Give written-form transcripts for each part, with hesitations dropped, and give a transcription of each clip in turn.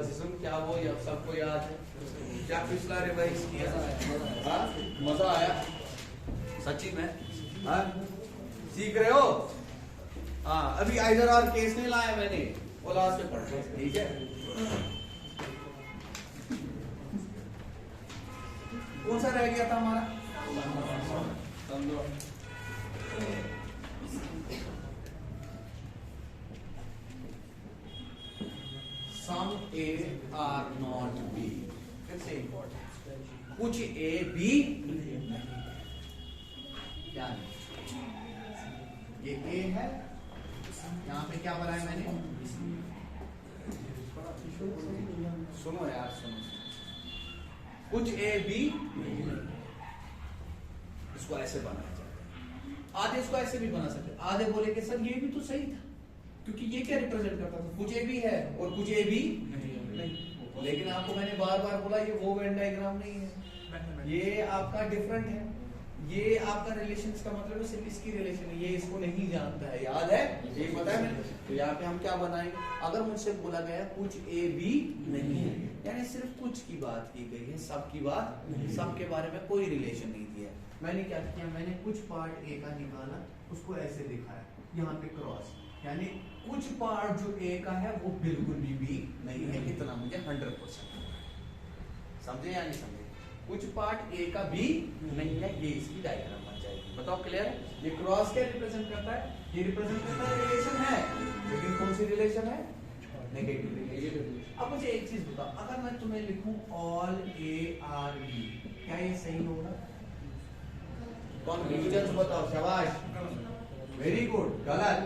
जिस्म क्या वो या सबको याद है? क्या पिछला रिवाइज किया? हाँ, मजा आया सच्ची में? हाँ, सीख रहे हो? हाँ, अभी आइदर और केस नहीं लाया मैंने, वो लास्ट में पढ़, ठीक है? कौन सा रह गया था हमारा? Some A are not B. फिर से इम्पोर्टेंट, कुछ A B क्या नहीं, ये A है, यहाँ पे क्या बनाया मैंने? सुनो यार, सुनो, कुछ A B इसको ऐसे बनाया जाता है, आधे इसको ऐसे भी बना सकते, आधे बोले कि सर ये भी तो सही था, क्योंकि ये क्या रिप्रेजेंट करता था? कुछ ए बी है और कुछ ए बी नहीं। लेकिन आपको मैंने बार बार बोला ये वो वेन डायग्राम नहीं है, ये आपका डिफरेंट है, ये आपका रिलेशन का मतलब सिर्फ इसकी रिलेशन है, ये इसको नहीं जानता है, याद है? ये पता है मैंने। तो यहाँ पे हम क्या बनाएंगे? अगर मुझसे बोला गया कुछ ए बी नहीं है, यानी सिर्फ कुछ की बात की गई है, सब की बात, सब के बारे में कोई रिलेशन नहीं दिया। मैंने क्या किया? मैंने कुछ पार्ट ए का निकाला, उसको ऐसे दिखाया, यहाँ पे क्रॉस, यानी कुछ पार्ट जो ए का है वो बिल्कुल भी बी नहीं है, इतना मुझे 100% समझे या नहीं समझे? कुछ पार्ट ए का बी नहीं है, ये इसकी डायग्राम बन जाएगी। बताओ क्लियर है? ये क्रॉस क्या रिप्रेजेंट करता है? ये रिप्रेजेंट करता है रिलेशन है, लेकिन कौन सी रिलेशन है? Negative relation. अब मुझे एक चीज बताओ, अगर मैं तुम्हें लिखूं ऑल ए आर बी, क्या ये सही होगा? कॉन्क्लूजन बताओ, शाबाश, वेरी गुड। गलत।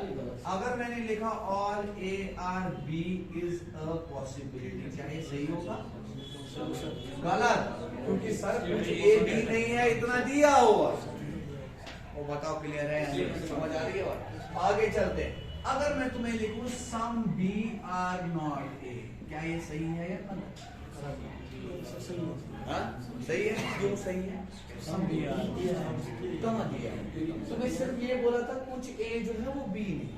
अगर मैंने लिखा all A are B is a possibility, क्या ये सही होगा? गलत, क्योंकि सर कुछ ए बी नहीं है, इतना दिया हुआ। वो बताओ क्लियर है? समझ आ रही है बात? आगे चलते। अगर मैं तुम्हें लिखूं some B are not A, क्या ये सही है या गलत? सही है। क्यों सही है? सम बी आर कहाँ दिया है? तुम्हें सिर्फ ये बोला था कुछ ए जो है वो बी नहीं,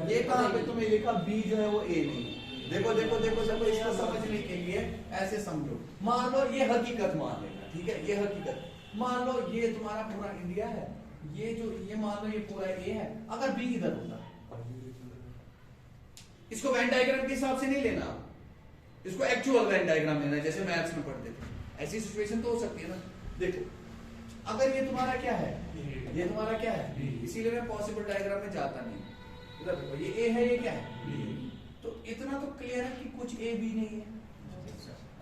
ये कहाँ पे तुम्हें लिखा बी जो है वो ए नहीं। देखो देखो देखो देखो, इसको समझने के लिए ऐसे समझो, मान लो ये हकीकत मान लेना, ठीक है? ये हकीकत मान लो, ये तुम्हारा पूरा इंडिया है, ये जो ये मान लो ये पूरा ए है, अगर बी इधर होता, इसको वेन डायग्राम के हिसाब से नहीं लेना, इसको एक्चुअल वेन डायग्राम लेना, जैसे मैथ्स में पढ़ते थे। ऐसी सिचुएशन तो हो सकती है ना। देखो अगर ये तुम्हारा क्या है, ये तुम्हारा क्या है, इसीलिए मैं पॉसिबल डायग्राम में जाता नहीं। इधर देखो, ये ए है, ये क्या है? तो इतना तो क्लियर है कि कुछ ए बी नहीं है।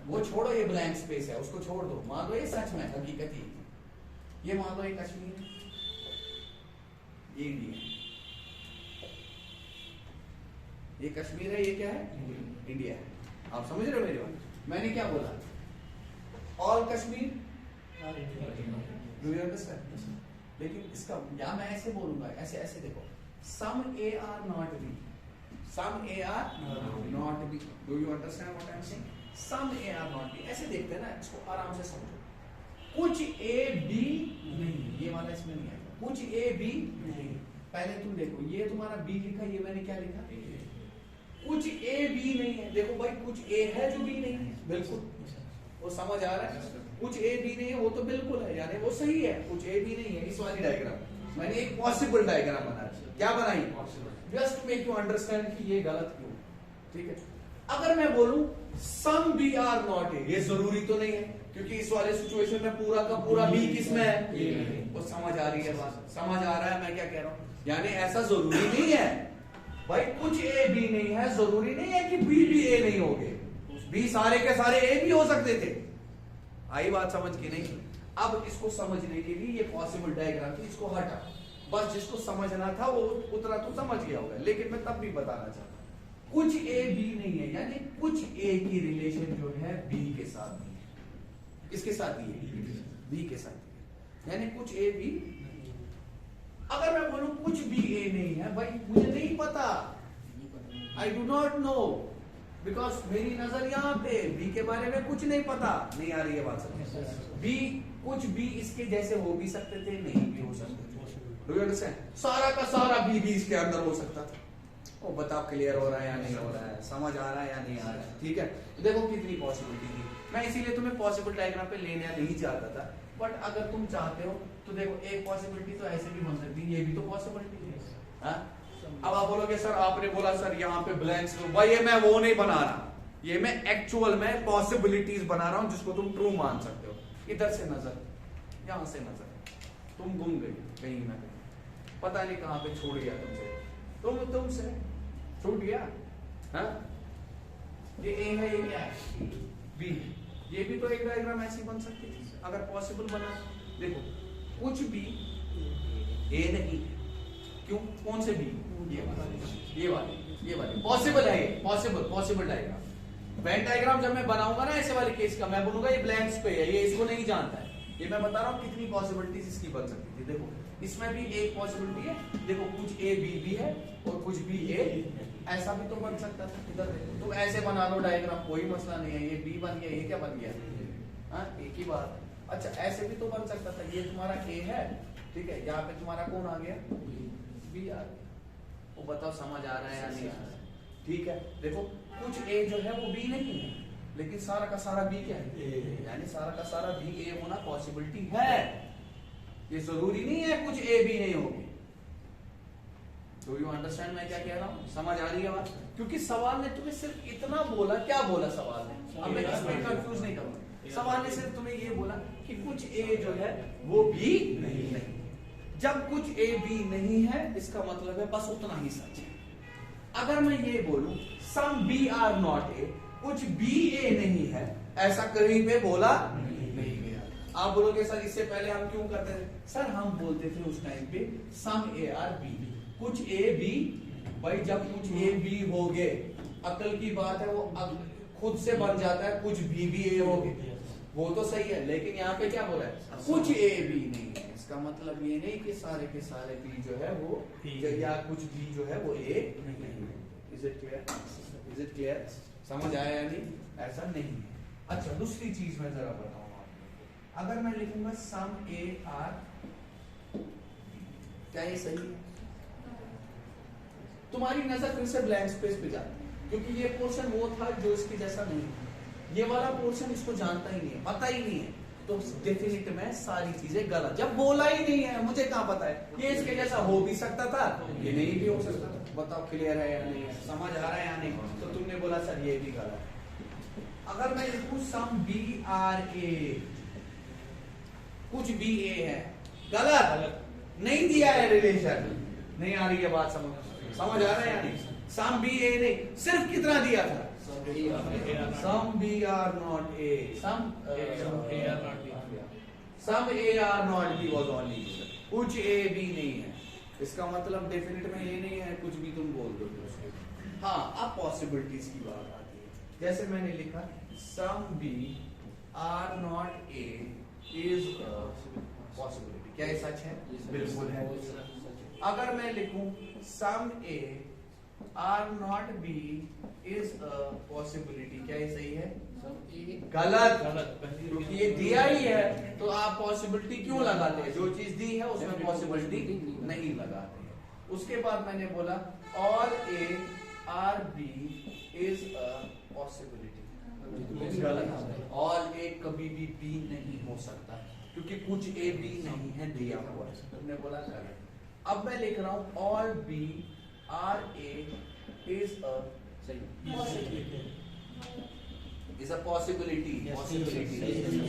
वो छोड़ो, ये ब्लैंक स्पेस है, उसको छोड़ दो। मान लो ये सच में हकीकत ही, ये मान लो ये कश्मीर, ये इंडिया, ये कश्मीर है, ये क्या है? इंडिया है। आप समझ रहे हो मेरी बात? मैंने क्या बोला? All Kashmir, do you understand? लेकिन इसका या मैं ऐसे बोलूंगा, ऐसे ऐसे देखो, some A are not B, some A are not B, do you understand what I am saying? Some A are not B, ऐसे देखते हैं ना, इसको आराम से समझो। कुछ ए बी नहीं, ये वाला इसमें नहीं आएगा। कुछ ए बी नहीं, पहले तुम देखो, ये तुम्हारा बी लिखा, ये मैंने क्या लिखा? कुछ ए बी नहीं है। देखो भाई, कुछ ए है जो बी नहीं है, बिल्कुल, वो समझ आ रहा है? कुछ ए बी नहीं है, वो तो बिल्कुल है, यानी वो सही है। कुछ ए बी नहीं है, इस वाली डायग्राम मैंने एक पॉसिबल डायग्राम बनाई। क्या बनाई? Just to make you understand कि ये गलत क्यों, ठीक है? अगर मैं बोलूं some B are not A, ये जरूरी तो नहीं है, क्योंकि इस वाले सिचुएशन में पूरा का पूरा बी किसमें है? वो समझ आ रही है बात? समझ आ रहा है मैं क्या कह रहा हूं? यानी ऐसा जरूरी नहीं है भाई, कुछ ए बी नहीं है, जरूरी नहीं है कि बी भी ए नहीं होंगे। बी सारे के सारे ए भी हो सकते थे। आई बात समझ की नहीं? अब इसको समझने के लिए ये पॉसिबल डायग्राम थी, इसको हटा, बस जिसको समझना था वो उतना तो समझ गया होगा, लेकिन मैं तब भी बताना चाहता, कुछ ए बी नहीं है, यानी कुछ ए की रिलेशन जो है बी के साथ नहीं है। किसके साथ नहीं है? बी के साथ, यानी कुछ ए बी। अगर मैं बोलूं कुछ भी ए नहीं है, भाई मुझे नहीं पता, I do not know, because मेरी नजर यहाँ पे बी के बारे में कुछ नहीं पता। नहीं आ रही है बात समझ? बी कुछ भी इसके जैसे हो भी सकते थे, नहीं भी हो सकते थे। सारा का सारा बी भी इसके अंदर हो सकता था, वो बताओ क्लियर हो रहा है या नहीं हो रहा है, समझ आ रहा है या नहीं आ रहा है। ठीक है, तो देखो कितनी पॉसिबिलिटी थी। मैं इसीलिए तुम्हें पॉसिबल डायग्राम पे लेने नहीं चाहता था, बट अगर तुम चाहते हो तो देखो एक पॉसिबिलिटी तो ऐसे भी बन सकती है, ये भी तो पॉसिबिलिटी है। हाँ? अब आप बोलोगे सर आपने बोला सर यहाँ पे ब्लैंक्स, भाई ये मैं वो नहीं बना रहा, ये मैं एक्चुअल में पॉसिबिलिटीज बना रहा हूँ जिसको तुम ट्रू मान सकते हो। इधर से नजर, यहाँ से नजर, तुम गुम गए कहीं ना कहीं, पता नहीं कहाँ पे छूट गया तुमसे छूट गया। हाँ? ये ए है, ये क्या है, बी। ये भी तो एक डायग्राम ऐसी बन सकती थी अगर पॉसिबल बना। देखो कुछ भी ए नहीं, क्यों, कौन से बी, ये वाली पॉसिबल है, ये पॉसिबल डायग्राम। वेन डायग्राम जब मैं बनाऊंगा ना ऐसे वाले केस का, मैं बोलूंगा ये ब्लैंक्स पे है, ये इसको नहीं जानता है। ये मैं बता रहा हूँ कितनी पॉसिबिलिटीज इसकी बन सकती थी। देखो इसमें भी एक पॉसिबिलिटी है, देखो कुछ ए बी भी है और कुछ बी ए, ऐसा भी तो बन सकता था। इधर देखो, तो ऐसे बना लो डायग्राम, कोई मसला नहीं है। ये बी बन गया, ये क्या बन गया, हाँ एक ही बात। अच्छा ऐसे भी तो बन सकता था, ये तुम्हारा ए है, ठीक है, यहाँ पे तुम्हारा कौन आ गया, बी आ गया। वो बताओ समझ आ रहा है या नहीं आ रहा है। ठीक है, देखो कुछ ए जो है वो बी नहीं है, लेकिन सारा का सारा बी क्या है, यानी सारा का सारा बी ए होना पॉसिबिलिटी है। ये जरूरी नहीं है कुछ ए बी नहीं होगी। डू यू अंडरस्टैंड मैं क्या कह रहा हूँ, समझ आ रही है बात। क्योंकि सवाल ने तुम्हें सिर्फ इतना बोला, क्या बोला सवाल ने, अब मैं इसमें कंफ्यूज नहीं करूंगा। सवाल ने सिर्फ तुम्हें ये बोला कि कुछ ए जो है वो बी नहीं। जब कुछ ए बी नहीं है इसका मतलब है बस उतना ही सच है। अगर मैं ये बोलूं some B are not A, कुछ बी ए नहीं है, ऐसा कहीं पे बोला नहीं गया। आप बोलोगे सर इससे पहले हम क्यों करते थे, सर हम बोलते थे उस टाइम पे सम ए आर बी, कुछ ए बी। भाई जब कुछ ए बी हो गए, अकल की बात है, वो खुद से बन जाता है, कुछ भी ए हो गए, वो तो सही है। लेकिन यहाँ पे क्या बोला है, कुछ ए बी नहीं है, इसका मतलब ये नहीं कि सारे के सारे बी जो है वो, या कुछ बी जो है वो ए नहीं है। इज इट क्लियर, समझ आया या नहीं, ऐसा नहीं है। अच्छा दूसरी चीज मैं जरा बताऊंगा आपको, अगर मैं लिखूंगा सम ए आर, क्या ये सही है? तुम्हारी नजर फिर से ब्लैंक स्पेस पे जाती है, क्योंकि ये पोर्शन वो था जो इसके जैसा नहीं है। ये वाला पोर्शन इसको जानता ही नहीं है, पता ही नहीं है, तो डेफिनेट में सारी चीजें गलत। जब बोला ही नहीं है, मुझे कहां पता है, ये इसके जैसा हो भी सकता था, ये नहीं भी हो सकता था। बताओ क्लियर है या नहीं है, समझ आ रहा है या नहीं। तो तुमने बोला सर ये भी गलत। अगर मैं लिखूं सम बी आर ए, कुछ बी ए है, गलत, नहीं दिया है रिलेशन, नहीं आ रही है बात समझ आ रहा है या नहीं। सम बी ए नहीं, सिर्फ कितना दिया था, some B are not A, some A are not B was only, कुछ ए बी नहीं है। इसका मतलब डेफिनेट में ये नहीं है कुछ भी तुम बोल दो। हाँ अब पॉसिबिलिटीज की बात आती है, जैसे मैंने लिखा some B are not A is possibility, क्या ये सच है, बिल्कुल है। अगर मैं लिखूं some A are not B is a possibility, क्या ये सही है, गलत, क्योंकि ये दिया ही है तो आप पॉसिबिलिटी क्यों लगाते हैं, जो चीज दी है उसमें पॉसिबिलिटी नहीं लगाते हैं। उसके बाद मैंने बोला all A are B is a possibility, गलत, ऑल ए कभी भी बी नहीं हो सकता, क्योंकि कुछ ए बी नहीं है दिया हुआ, तुमने बोला गलत। अब मैं लिख रहा हूं all B are A is a possibility,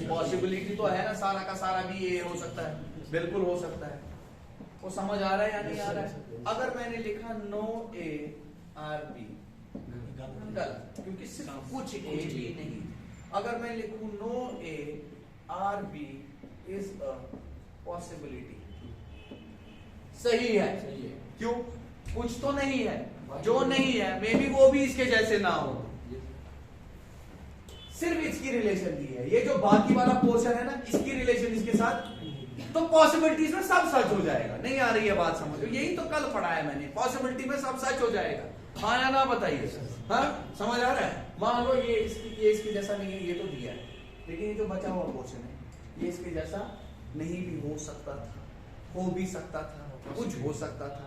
possibility तो है ना, सारा का सारा भी ए हो सकता है, बिल्कुल हो सकता है। वो समझ आ रहा है या नहीं आ रहा है। अगर मैंने लिखा नो ए आर बी, गलत, क्योंकि सिर्फ कुछ ए बी नहीं। अगर मैं लिखूं no A are B is a possibility, सही है, क्यों, कुछ तो नहीं है, जो नहीं है मे बी वो भी इसके जैसे ना हो, सिर्फ इसकी रिलेशन दी है। ये जो बाकी वाला पोर्शन है ना, इसकी रिलेशन इसके साथ, तो पॉसिबिलिटीज में सब सच हो जाएगा। नहीं आ रही है बात समझ, यही तो कल पढ़ाया मैंने, पॉसिबिलिटी में सब सच हो जाएगा। हाँ या ना बताइए, हाँ समझ आ रहा है। मान लो ये इसके जैसा नहीं है, ये तो दिया है, लेकिन ये जो बचा हुआ पोर्शन है ये इसके जैसा नहीं भी हो सकता था, हो भी सकता था, कुछ हो सकता था।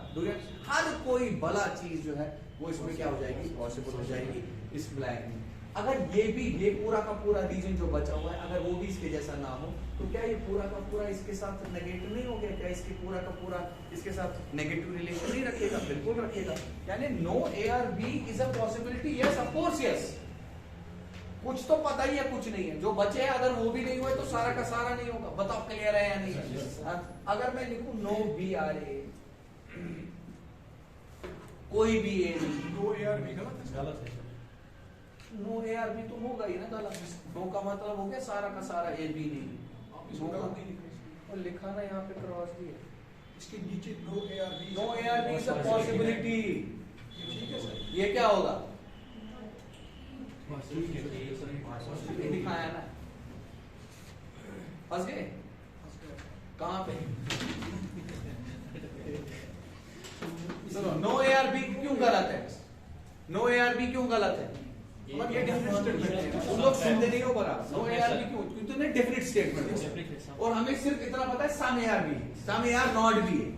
हर कोई भला चीज जो है वो इसमें क्या हो जाएगी, पॉसिबल हो जाएगी इस ब्लैंक में। अगर ये पूरा का पूरा रीजन जो बचा हुआ है अगर वो भी इसके जैसा ना हो तो क्या ये पूरा का पूरा इसके साथ नेगेटिव नहीं हो गया? क्या इसके पूरा का पूरा इसके साथ नेगेटिव रिलेशन नहीं रखेगा? बिल्कुल रखेगा। यानी no A are B is a possibility, yes of course yes. कुछ तो पता ही है, कुछ नहीं है। जो बचे हैं अगर वो भी नहीं हुए तो सारा का सारा नहीं होगा। बताओ क्लियर है या नहीं? अगर मैं लिखूं नो बी आर ए, कोई भी ए नहीं, नो ए आर बी गलत है। नो ए आर बी तो होगा ही ना गलत। नो का मतलब हो गया सारा का सारा ए बी नहीं। आप इसको गलत नहीं लिख रहे। और लिखा ना यहाँ पे क्रॉस भी है। इसके नीचे no A are B, no A are B is a possibility. ठीक है सर। ये क्या होगा? ये दिखाया ना, फंस गए कहां पे? नो ए आर बी क्यों गलत है? नो ए आर बी क्यों गलत है? ये डेफिनेट स्टेटमेंट है। तुम लोग सुनते नहीं हो बराबर। नो ए आर बी क्यों? क्योंकि तुमने डेफिनेट स्टेटमेंट है और हमें सिर्फ इतना पता है some A are B, some A are not B है,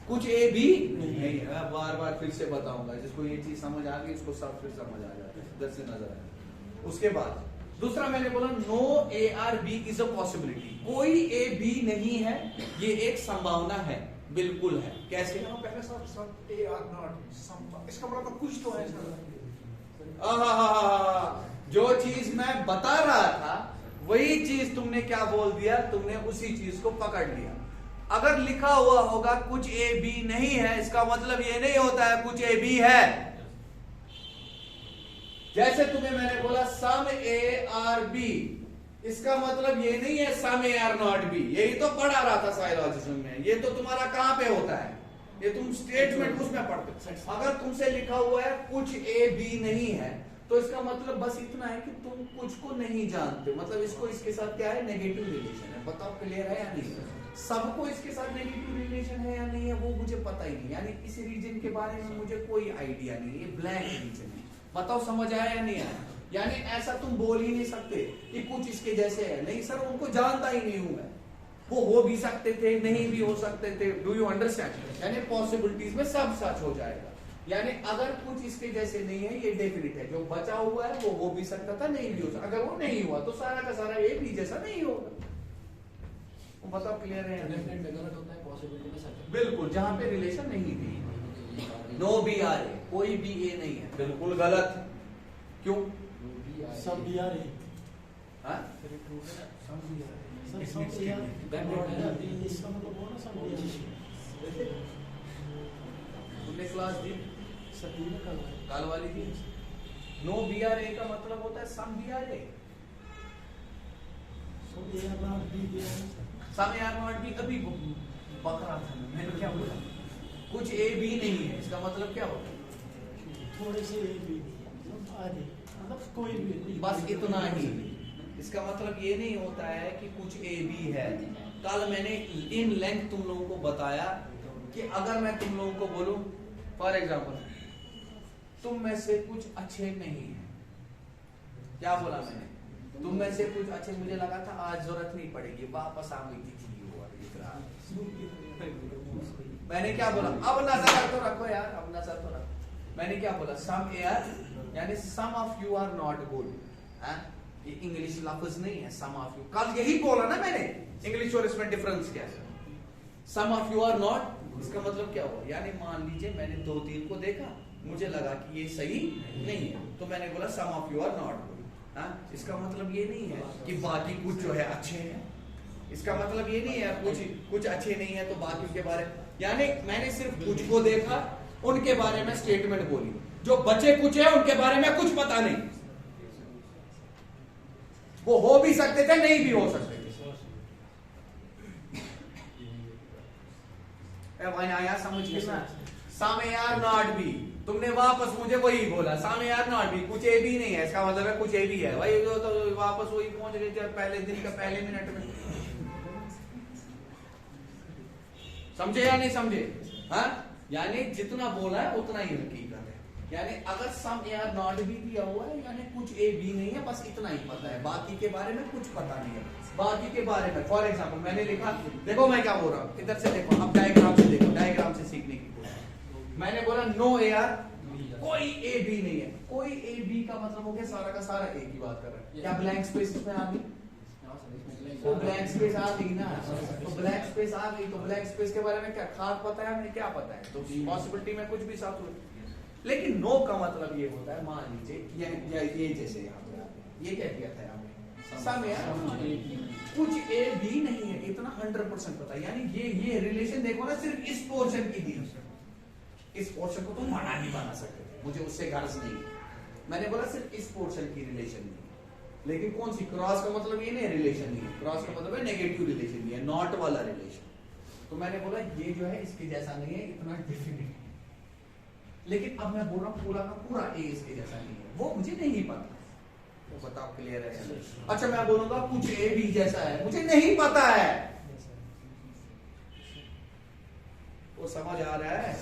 कुछ ए बी नहीं है। मैं बार बार फिर से बताऊंगा, जिसको ये चीज समझ आ गई उसको सब फिर समझ आ जाता है, इधर से नजर आए। उसके बाद दूसरा मैंने बोला no A are B is a possibility, कोई ए बी नहीं है, ये एक संभावना है, बिल्कुल है। कैसे? पहले सब ए आर नॉट सम, इसका मतलब कुछ तो है इसका। जो चीज मैं बता रहा था वही चीज तुमने क्या बोल दिया? तुमने उसी चीज को पकड़ लिया। अगर लिखा हुआ होगा कुछ ए बी नहीं है, इसका मतलब ये नहीं होता है कुछ ए बी है। जैसे तुम्हें मैंने बोला सम ए आर बी, इसका मतलब ये नहीं है some A are not B. यही तो पढ़ा रहा था साइलॉजिज्म में। ये तो तुम्हारा कहां पे होता है? ये तुम स्टेटमेंट उसमें पढ़ते। अगर तुमसे लिखा हुआ है कुछ ए बी नहीं है तो इसका मतलब बस इतना है कि तुम कुछ को नहीं जानते, मतलब इसको इसके साथ क्या है? नेगेटिव रिलेशन है। बताओ क्लियर है या नहीं? सबको इसके साथ नेगेटिव रिलेशन है या नहीं है वो मुझे पता ही नहीं। यानी इस रीजन के बारे में मुझे कोई आइडिया नहीं, ये ब्लैंक रीजन है। बताओ समझ आया या नहीं आया? यानी ऐसा तुम बोल ही नहीं सकते कि कुछ इसके जैसे है। नहीं सर, उनको जानता ही नहीं हूं मैं, वो हो भी सकते थे, नहीं भी हो सकते थे। Do you understand? यानी पॉसिबिलिटीज में सब सच हो जाएगा। यानी अगर कुछ इसके जैसे नहीं है ये डेफिनेट है, जो बचा हुआ है वो हो भी सकता था, नहीं भी हो सकता। अगर वो नहीं हुआ तो सारा का सारा ए भी जैसा नहीं होगा। बताओ क्लियर है? डेफिनेट में गलत होता है, पॉसिबिलिटी में सच। बिल्कुल, जहां पे रिलेशन नहीं थी। नो बी आर ए, कोई भी ए नहीं है, बिल्कुल गलत। क्यों? सब भी आ रही हाँ? तुमने क्लास दी कल वाली थी। नो बी आर ए का मतलब होता है some B are A. Some A are not B. अभी बकरा था मैंने क्या बोला? कुछ ए बी नहीं है, इसका मतलब क्या होता है? थोड़े से ए बी मतलब कोई भी, बस इतना ही। इसका मतलब ये नहीं होता है कि कुछ ए बी है। कल मैंने इन लेंथ तुम लोगों को बताया कि अगर मैं तुम लोगों को बोलूं फॉर एग्जाम्पल तुम में से कुछ अच्छे नहीं है, क्या बोला मैंने? तुम में से कुछ अच्छे, मुझे लगा था आज जरूरत नहीं पड़ेगी, वापस आ गई थी। मैंने क्या बोला? अब नजर तो रखो यार, अब नजर तो रखो। मैंने क्या बोला? सम ए आर, यानी some of you are not good. ये इंग्लिश लफ्ज नहीं है सम ऑफ यू। कल यही बोला ना मैंने, इंग्लिश और इसमें डिफरेंस क्या है? Some of you are not, इसका मतलब क्या हुआ? यानी मान लीजिए मैंने 2-3 को देखा, मुझे लगा कि ये सही नहीं है तो मैंने बोला some of you are not good. इसका मतलब ये नहीं है कि बाकी कुछ जो है अच्छे हैं। इसका मतलब ये नहीं है कुछ अच्छे नहीं है तो बाकी के बारे, यानी मैंने सिर्फ कुछ को देखा, उनके बारे में स्टेटमेंट बोली। जो बचे कुछ है उनके बारे में कुछ पता नहीं, वो हो भी सकते थे, नहीं भी हो सकते थे। आया समझ के ना? सम ए आर नॉट बी, तुमने वापस मुझे वही बोला सम ए आर नॉट बी, कुछ ए बी नहीं है, इसका मतलब है कुछ ए बी है। भाई तो वापस वही पहुंच गए थे पहले दिन का पहले मिनट में। समझे या नहीं समझे? हाँ, यानी जितना बोला है उतना ही हकीकत है। यानी अगर सम ए आर नॉट बी दिया हुआ है यानी कुछ ए बी नहीं है, बस इतना ही पता है, बाकी के बारे में कुछ पता नहीं है। बाकी के बारे में फॉर एग्जांपल मैंने लिखा, देखो मैं क्या बोल रहा हूं, इधर से देखो, अब डायग्राम से देखो, डायग्राम से सीखने की कोशिश। मैंने बोला नो ए आर कोई ए बी नहीं है। कोई ए बी का मतलब हो गया सारा का सारा ए की बात कर रहा है। क्या ब्लैंक स्पेस इसमें आ गई? तो ब्लैंक स्पेस आ गई ना, तो ब्लैंक स्पेस आ गई, तो ब्लैंक स्पेस के बारे में क्या खास पता है हमें, क्या पता है? तो पॉसिबिलिटी में कुछ भी साथ हो। लेकिन नो का मतलब ये होता है, मान लीजिए ये जैसे यहाँ पे ये क्या किया था यहाँ पे सम है, कुछ ए बी नहीं है, इतना 100% पता है। यानी ये रिलेशन देखो ना, सिर्फ इस पोर्शन की दी, इस पोर्शन को तुम मना नहीं बना सकते, मुझे उससे गर्ज नहीं है। मैंने बोला सिर्फ इस पोर्शन की रिलेशन नहीं, लेकिन कौन सी? क्रॉस का मतलब ये नहीं रिलेशन नहीं है, क्रॉस का मतलब है नेगेटिव रिलेशन नहीं है, नॉट वाला रिलेशन। तो मैंने बोला ये जो है इसके जैसा नहीं है, इतना डिफिनिट है। लेकिन अब मैं बोल रहा हूँ पूरा का पूरा ए इसके जैसा नहीं है, वो मुझे नहीं पता। तो बताओ क्लियर है? अच्छा मैं बोलूंगा कुछ ए बी जैसा है, मुझे नहीं पता है। वो समझ आ रहा है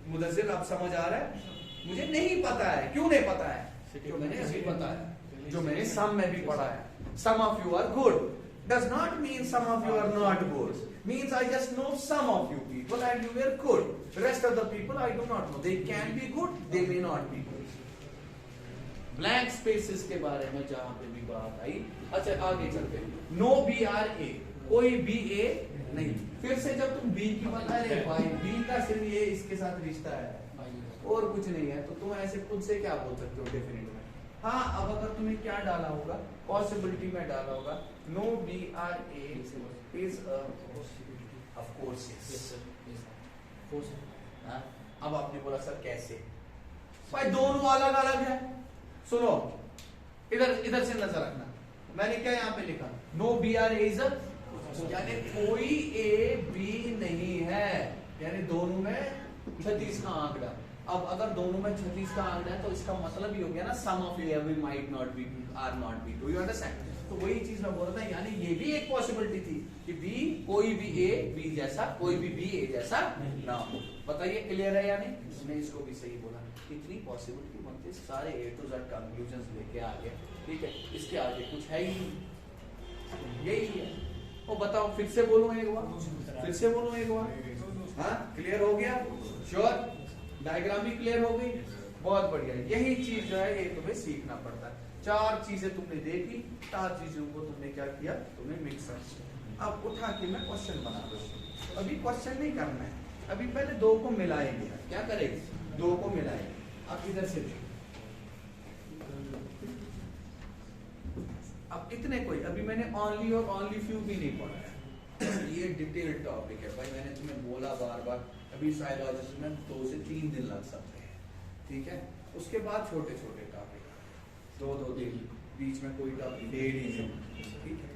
मुदस्सिर? आप समझ आ रहा है? मुझे नहीं पता है। क्यों नहीं पता है? क्यों मैंने अभी बताया, जो मैंने सम में भी पढ़ा है। Some of you are good does not mean some of you are not good. Means I just know some of you people and you were good. The rest of the people I do not know. They can be good, they may not be good. Blank spaces के बारे में जहां पे भी बात आई। अच्छा आगे चलते हैं। No BRA, कोई BA नहीं। फिर से जब तुम B की बात, अरे भाई B का सिर्फ ये इसके साथ रिश्ता है और कुछ नहीं है, तो तुम ऐसे खुद से क्या बोल सकते हो डेफिनेट में? हाँ, अब अगर तुम्हें क्या डाला होगा, पॉसिबिलिटी में डाला होगा, no B are A is of course yes. अब आपने बोला सर कैसे? भाई दोनों अलग अलग है। सुनो इधर से नजर रखना, मैंने क्या यहाँ पे लिखा? No B are A is, यानी कोई ए बी नहीं है, यानी दोनों में 36 का आंकड़ा। अब अगर दोनों में 36 का आंकड़ा है तो इसका मतलब ही हो गया ना some of every might not be are not B. Do you understand? तो वही चीज मैं बोल रहा था, यानी ये भी एक पॉसिबिलिटी थी कि बी, कोई भी ए बी जैसा, कोई भी बी ए जैसा ना हो। बताइए क्लियर है या नहीं? इसने इसको भी सही बोला। इतनी पॉसिबिलिटी बनती, सारे ए टू जेड कंक्लूजन लेके आ गए। ठीक है, इसके आगे कुछ है ही नहीं, यही है। वो बताओ, फिर से बोलूं एक बार, फिर से बोलूं एक बार? हाँ क्लियर हो गया? श्योर? डायग्राम भी क्लियर हो गई? बहुत बढ़िया। यही चीज जो है ये तुम्हें सीखना पड़ता है। 4 चीजें तुमने देखी, 4 चीजों को तुमने क्या किया? तुमने मिक्स किया। अब उठा के मैं क्वेश्चन बना दूं। अभी क्वेश्चन नहीं करना है, अभी पहले 2 को मिलाएंगे। क्या करेंगे? 2 को मिलाएंगे। अब इधर से देखो, अब इतने कोई, अभी मैंने ओनली और ओनली फ्यू भी नहीं पढ़ा है। ये डिटेल टॉपिक है भाई, मैंने तुम्हें बोला बार बार, अभी साइकोलॉजी में 2 से 3 दिन लग सकते हैं। ठीक है, उसके बाद छोटे छोटे टॉपिक, 2-2 दिन, बीच में कोई टॉपिक दे नहीं सकते। ठीक है,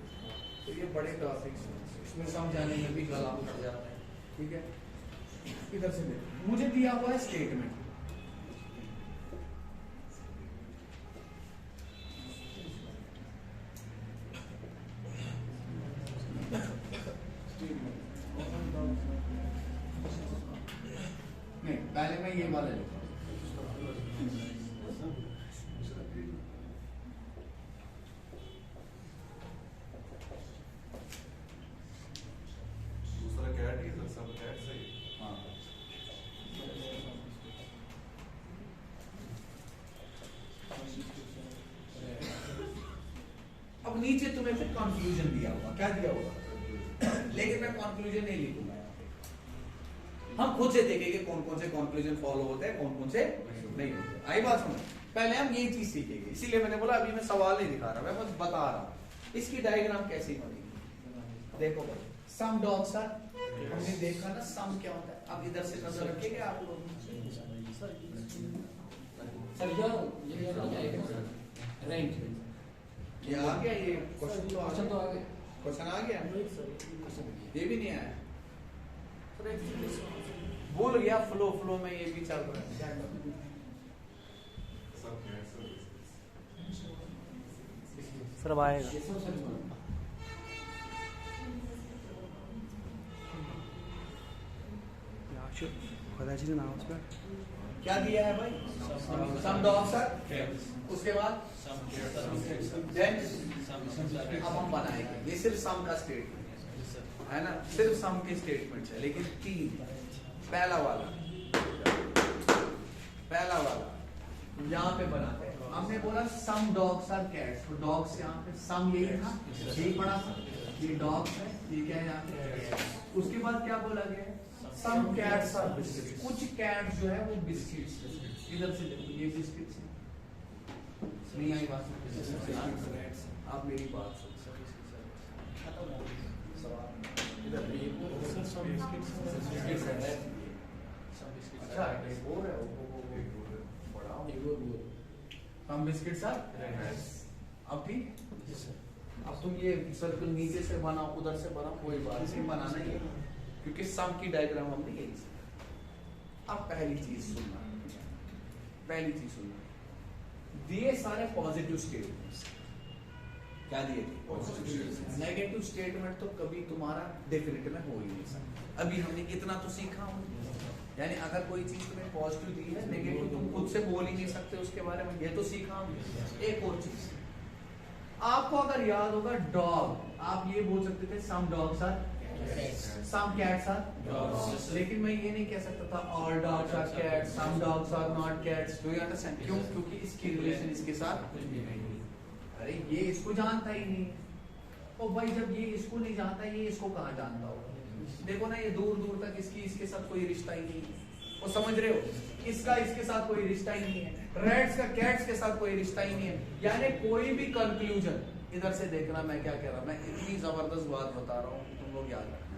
तो ये बड़े टॉपिक्स, इसमें समझाने में भी गला उठ जाता है। ठीक है, इधर से देखो, मुझे दिया हुआ है स्टेटमेंट। नहीं, पहले मैं ये वाला लिखूं। दूसरा कैट ही था, सब कैट सही। हाँ, अब नीचे तुम्हें फिर कंक्लूजन दिया होगा। क्या दिया होगा? लेकिन मैं कंक्लूजन नहीं लिखूंगा यहाँ पे। हम खुद से देखेंगे कौन कौन से कंक्लूजन फॉलो होते हैं, कौन कौन से नहीं होते। आई बात समझ? पहले हम ये चीज सीखेंगे, इसीलिए मैंने बोला अभी मैं सवाल नहीं दिखा रहा, मैं बस बता रहा हूँ इसकी डायग्राम कैसी बनेगी। देखो भाई, सम डॉग्स आर, हमने देखा ना सम क्या होता है। अब इधर से नजर रखिएगा आप लोग। ये आ गया, ये क्वेश्चन तो आ गया, क्वेश्चन आ गया, ये भी नहीं आया, भूल गया। फ्लो फ्लो में ये भी चल रहा है। क्या करूं? सब कैट सर अब आएगा। कदाचित नाम उसका क्या दिया है भाई? सम डॉग्स आर, उसके बाद देन अब हम बनाएंगे। ये सिर्फ सम का स्टेटमेंट है ना, सिर्फ सम के स्टेटमेंट है, लेकिन 3। पहला वाला पहला वाला यहाँ पे बनाते हैं, हमने बोला सम डॉग्स आर कैट्स, तो डॉग्स यहाँ पे सम यही था, यही पढ़ा था, ये डॉग्स है, ये क्या है यहाँ पे। उसके बाद क्या बोला गया है, सम कैट्स आर बिस्किट्स, कुछ कैट्स जो है वो बिस्किट्स, इधर से देखो ये बिस्किट्स है, नहीं आई बात, आप मेरी बात सुनो, इधर अच्छा एक और है, हम बिस्किट साथ अब ठीक। अब तुम ये सर्कल नीचे से बनाओ उधर से बनाओ, कोई बात नहीं, बनाना ही है क्योंकि सम की डायग्राम हमने यही सीखा। अब पहली चीज सुनना, दिए सारे पॉजिटिव स्टेटमेंट्स, क्या दिए थे, नेगेटिव स्टेटमेंट तो कभी तुम्हारा डेफिनेट में हो ही नहीं सकता। अभी हमने इतना तो सीखा, यानी अगर कोई चीज तुम्हें पॉजिटिव दी है, नेगेटिव तुम खुद से बोल ही नहीं सकते उसके बारे में, ये तो सीखा। एक और चीज आपको अगर याद होगा, डॉग, आप ये बोल सकते थे some dogs are, some cats are, लेकिन मैं ये नहीं कह सकता था all dogs are cats, some dogs are not cats. Do you understand? क्यों? क्योंकि इसकी रिलेशन इसके साथ कुछ भी नहीं। अरे ये इसको जानता ही नहीं, और भाई जब ये इसको नहीं जानता, ये इसको कहाँ जानता होगा। देखो ना, ये दूर दूर तक इसके साथ कोई रिश्ता ही नहीं है, वो समझ रहे हो, इसका इसके साथ कोई रिश्ता ही नहीं है, रैट्स का कैट्स के साथ कोई रिश्ता ही नहीं है। यानी कोई भी कंक्लूजन, इधर से देखना मैं क्या कह रहा हूं, मैं इतनी जबरदस्त बात बता रहा हूं, तुम लोग याद रखना।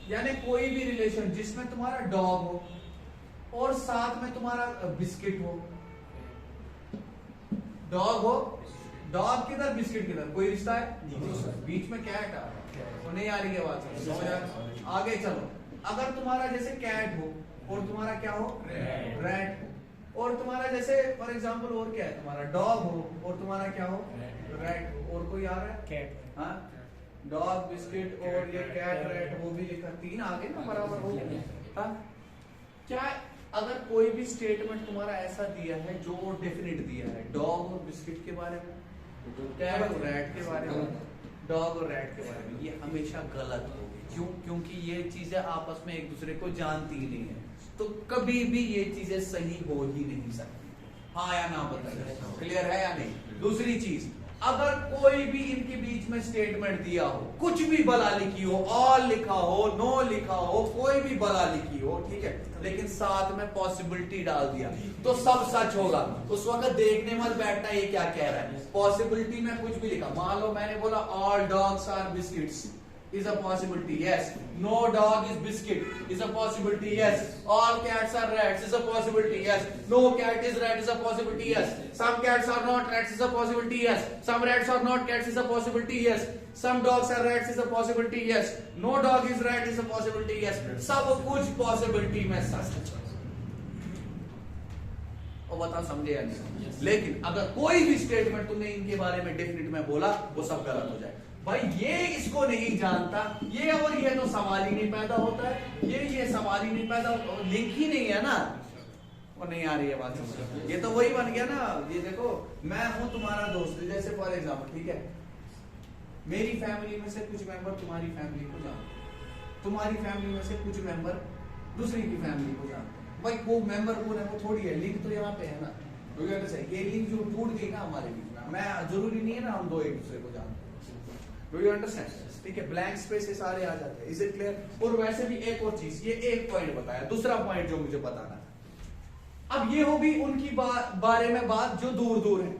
यानी कोई भी रिलेशन जिसमें तुम्हारा डॉग हो और साथ में तुम्हारा बिस्किट हो, डॉग हो, डॉग किधर बिस्किट किधर, कोई रिश्ता है, बीच में कैट आ रहा है, वो नहीं आ रही है बात, समझ आ रहा? आगे चलो, अगर तुम्हारा जैसे कैट हो और तुम्हारा क्या हो, रैट हो, और तुम्हारा जैसे फॉर एग्जांपल और क्या है, तुम्हारा डॉग हो और तुम्हारा क्या हो, रैट हो, और कोई आ रहा है कैट, हाँ, डॉग बिस्किट और ये कैट रैट, वो भी लिखा, तीन आगे ना बराबर हो गया। हाँ, क्या अगर कोई भी स्टेटमेंट तुम्हारा ऐसा दिया है जो डेफिनेट दिया है, डॉग और बिस्किट के बारे में, कैट और रैट के बारे में, डॉग और रैट के बारे में, ये हमेशा गलत होगी। क्यों? क्योंकि ये चीजें आपस में एक दूसरे को जानती ही नहीं है, तो कभी भी ये चीजें सही हो ही नहीं सकती। हाँ या ना बताइए, क्लियर है या नहीं? दूसरी चीज, अगर कोई भी इनके बीच में स्टेटमेंट दिया हो, कुछ भी बला लिखी हो, ऑल लिखा हो, नो लिखा हो, कोई भी बला लिखी हो, ठीक है, लेकिन साथ में पॉसिबिलिटी डाल दिया, तो सब सच होगा। उस वक्त देखने मत बैठना ये क्या कह रहा है, पॉसिबिलिटी में कुछ भी लिखा, मान लो मैंने बोला all dogs are biscuits, is a possibility, yes. No dog is biscuit, is a possibility, yes. All cats are rats, is a possibility, yes. No cat is rat, is a possibility, yes. Some cats are not rats, is a possibility, yes. Some rats are not cats, is a possibility, yes. Some dogs are rats, is a possibility, yes. No dog is rat, is a possibility, yes. सब कुछ possibility में सच है। और बताओ समझे या नहीं? लेकिन अगर कोई भी स्टेटमेंट तुमने इनके बारे में डेफिनेट में बोला, वो सब गलत हो जाए। भाई ये इसको नहीं जानता, ये और ये तो सवाल ही नहीं पैदा होता है, ये सवाल ही नहीं पैदा, लिंक ही नहीं है ना, वो नहीं आ रही है बात समझ। ये तो वही बन गया ना, ये देखो मैं हूं तुम्हारा दोस्त, जैसे फॉर एग्जाम्पल, ठीक है, मेरी फैमिली में से कुछ मेंबर तुम्हारी फैमिली को जानते, तुम्हारी फैमिली में से कुछ मेंबर दूसरी की फैमिली को जानते। भाई वो मेंबर कौन है, वो थोड़ी है, लिंक तो यहाँ पे है ना, ये लिंक जो टूट गई ना हमारे बीच में, मैं जरूरी नहीं है ना हम दो एक दूसरे को जानते। Do you understand? ठीक है, ब्लैंक स्पेस ये सारे आ जाते हैं, इज इट क्लियर? और वैसे भी एक और चीज, ये एक पॉइंट बताया, दूसरा पॉइंट जो मुझे बताना था, अब ये होगी उनकी बारे में बात जो दूर दूर है।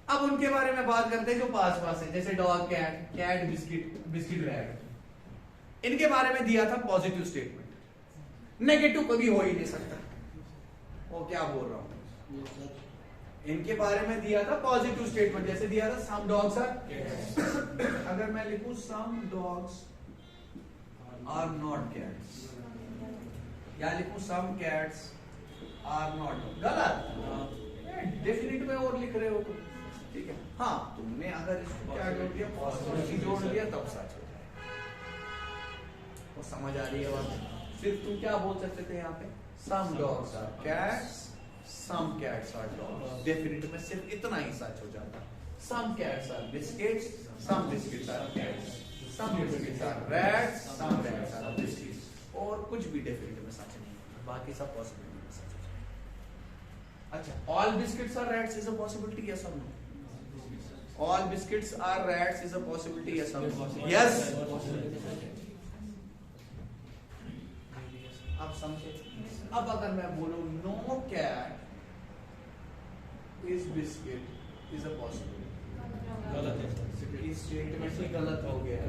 अब उनके बारे में बात करते हैं जो पास पास है, जैसे dog cat, cat biscuit, biscuit rat. इनके बारे में दिया था पॉजिटिव स्टेटमेंट, नेगेटिव कभी हो ही नहीं सकता। वो क्या बोल रहा हूं, इनके बारे में दिया था पॉजिटिव स्टेटमेंट, जैसे दिया था सम डॉग्स आर, अगर मैं लिखूं some dogs are not cats, या लिखूं सम कैट्स आर नॉट, गलत, डेफिनेट में और लिख रहे हो तुम, ठीक है। हाँ, तुमने अगर इसको क्या जोड़ दिया, पॉसिबिलिटी जोड़ दिया, तब सच हो जाएगा। वो समझ आ रही है बात? सिर्फ तुम क्या बोल सकते थे यहाँ पे, some dogs are cats, some cats are dogs, definite में सिर्फ इतना ही सच हो जाता। some cats are biscuits, some biscuits are cats, some biscuits are rats, some rats are biscuits, और कुछ भी definite में सच नहीं, बाकी सब possibility में सच हो जाता। अच्छा, all biscuits are rats is a possibility, yes or no? All biscuits are rats is a possibility, yes or no? Yes. आप समझे? अब अगर मैं बोलूं no cat is biscuit is a possibility, इस स्टेटमेंट ही गलत हो गया।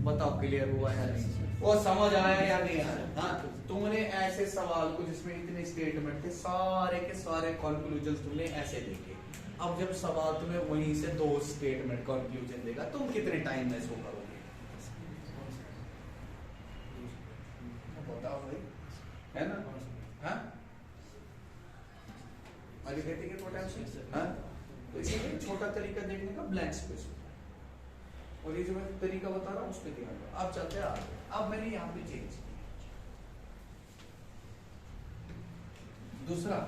बताओ क्लियर हुआ या नहीं? वो समझ आया या नहीं आया? हाँ, तुमने ऐसे सवाल को जिसमें इतने स्टेटमेंट थे, सारे के सारे कंक्लूजन तुमने ऐसे देखे। अब जब सवाल तुम्हें वहीं से 2 स्टेटमेंट कंक्लूजन देगा, तुम कितने टाइम में इसको करोगे? बताओ भाई, है ना? हाँ, अलिगेटिंग पोटेंशियल, हाँ, तो इसमें एक छोटा तरीका देखने का ब्लैंक स्पेस, और ये जो मैं तरीका बता रहा हूँ उस पर ध्यान दो। अब चलते हैं आगे। अब मैंने यहाँ पे चेंज किया दूसरा,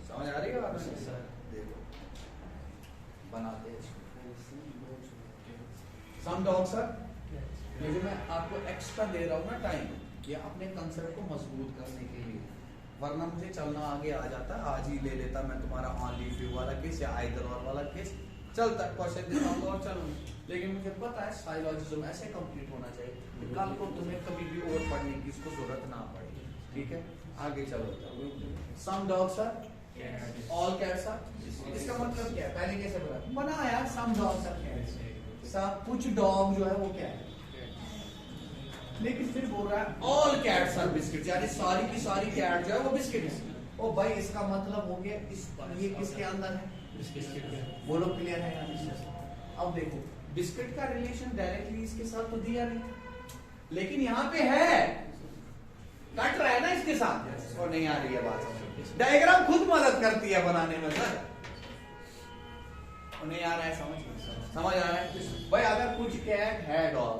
समझ आ रही है बात? देखो बनाते हैं सम डॉग्स आर, ये जो मैं आपको एक्स्ट्रा दे रहा हूँ ना टाइम, ये अपने कंसेप्ट को मजबूत करने के लिए, वरना मुझे चलना आगे आ जाता, आज ही ले लेता मैं तुम्हारा ऑनली फ्यू वाला केस या आइदर और वाला केस, चलता क्वेश्चन देता हूँ और चलूंगा। लेकिन मुझे पता है साइलॉजिज्म ऐसे कंप्लीट होना चाहिए कि कल को तुम्हें कभी भी और पढ़ने की इसको जरूरत ना पड़े। ठीक है, आगे चलो। Some dogs are, all cats are, इसका मतलब क्या है? पहले कैसे बनाया? सम डॉग्स आर कैट्स, कुछ डॉग जो है वो क्या है, लेकिन फिर बोल रहा है ऑल कैट्स आर बिस्किट, यानी सारी की सारी कैट जो है वो बिस्किट है। ओ भाई, इसका मतलब हो गया ये किसके अंदर है? बोलो क्लियर है यार? अब देखो, बिस्किट का रिलेशन डायरेक्टली इसके साथ तो दिया नहीं, लेकिन यहाँ पे है, कट रहा है ना इसके साथ, और नहीं आ रही है बात? डायग्राम खुद मदद करती है बनाने में सर, और नहीं आ रहा है? समझ आ रहा है भाई? अगर कुछ कैट है डॉग,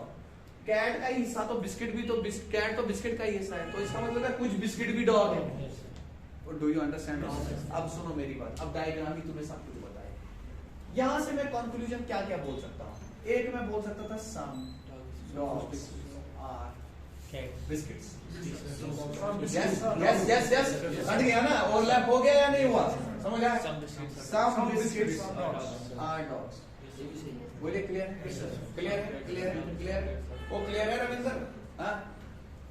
कैट का हिस्सा तो बिस्किट भी, तो कैट तो बिस्किट का ही हिस्सा है, तो इसका मतलब है कुछ बिस्किट भी डॉग है। Do you understand? अब सुनो मेरी बात, अब डायग्राम ही तुम्हें सब कुछ बताएगा। यहां से मैं कंक्लूजन क्या क्या बोल सकता हूँ? एक मैं बोल सकता था some dogs are biscuits. Yes yes yes yes, cut गया ना? ओवरलैप हो गया या नहीं हुआ? समझ आया? Some biscuits are dogs. बोलिए क्लियर? क्लियर है? क्लियर है? क्लियर है? वो क्लियर है रविंदर? हाँ,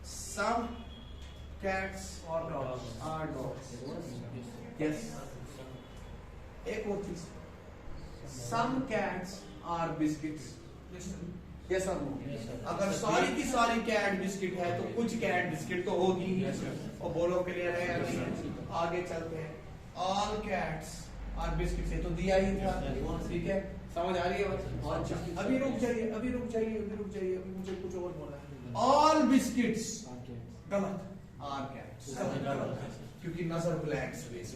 सम कैट्स और डॉग्स आर डॉग्स। यस, एक और चीज, some cats are biscuits. Yes और नो? अगर सारी की सारी कैट बिस्किट है तो कुछ कैट बिस्किट तो होगी ही। और बोलो क्लियर है या नहीं? आगे चलते हैं। ऑल कैट्स आर बिस्किट्स, ये तो दिया ही था। ठीक है, समझ आ रही है बात? अभी रुक जाइए, अभी रुक जाइए, अभी रुक जाइए, अभी मुझे कुछ और बोला है। ऑल बिस्किट्स गलत, आर कैट्स गलत, क्योंकि नजर ब्लैंक स्पेस।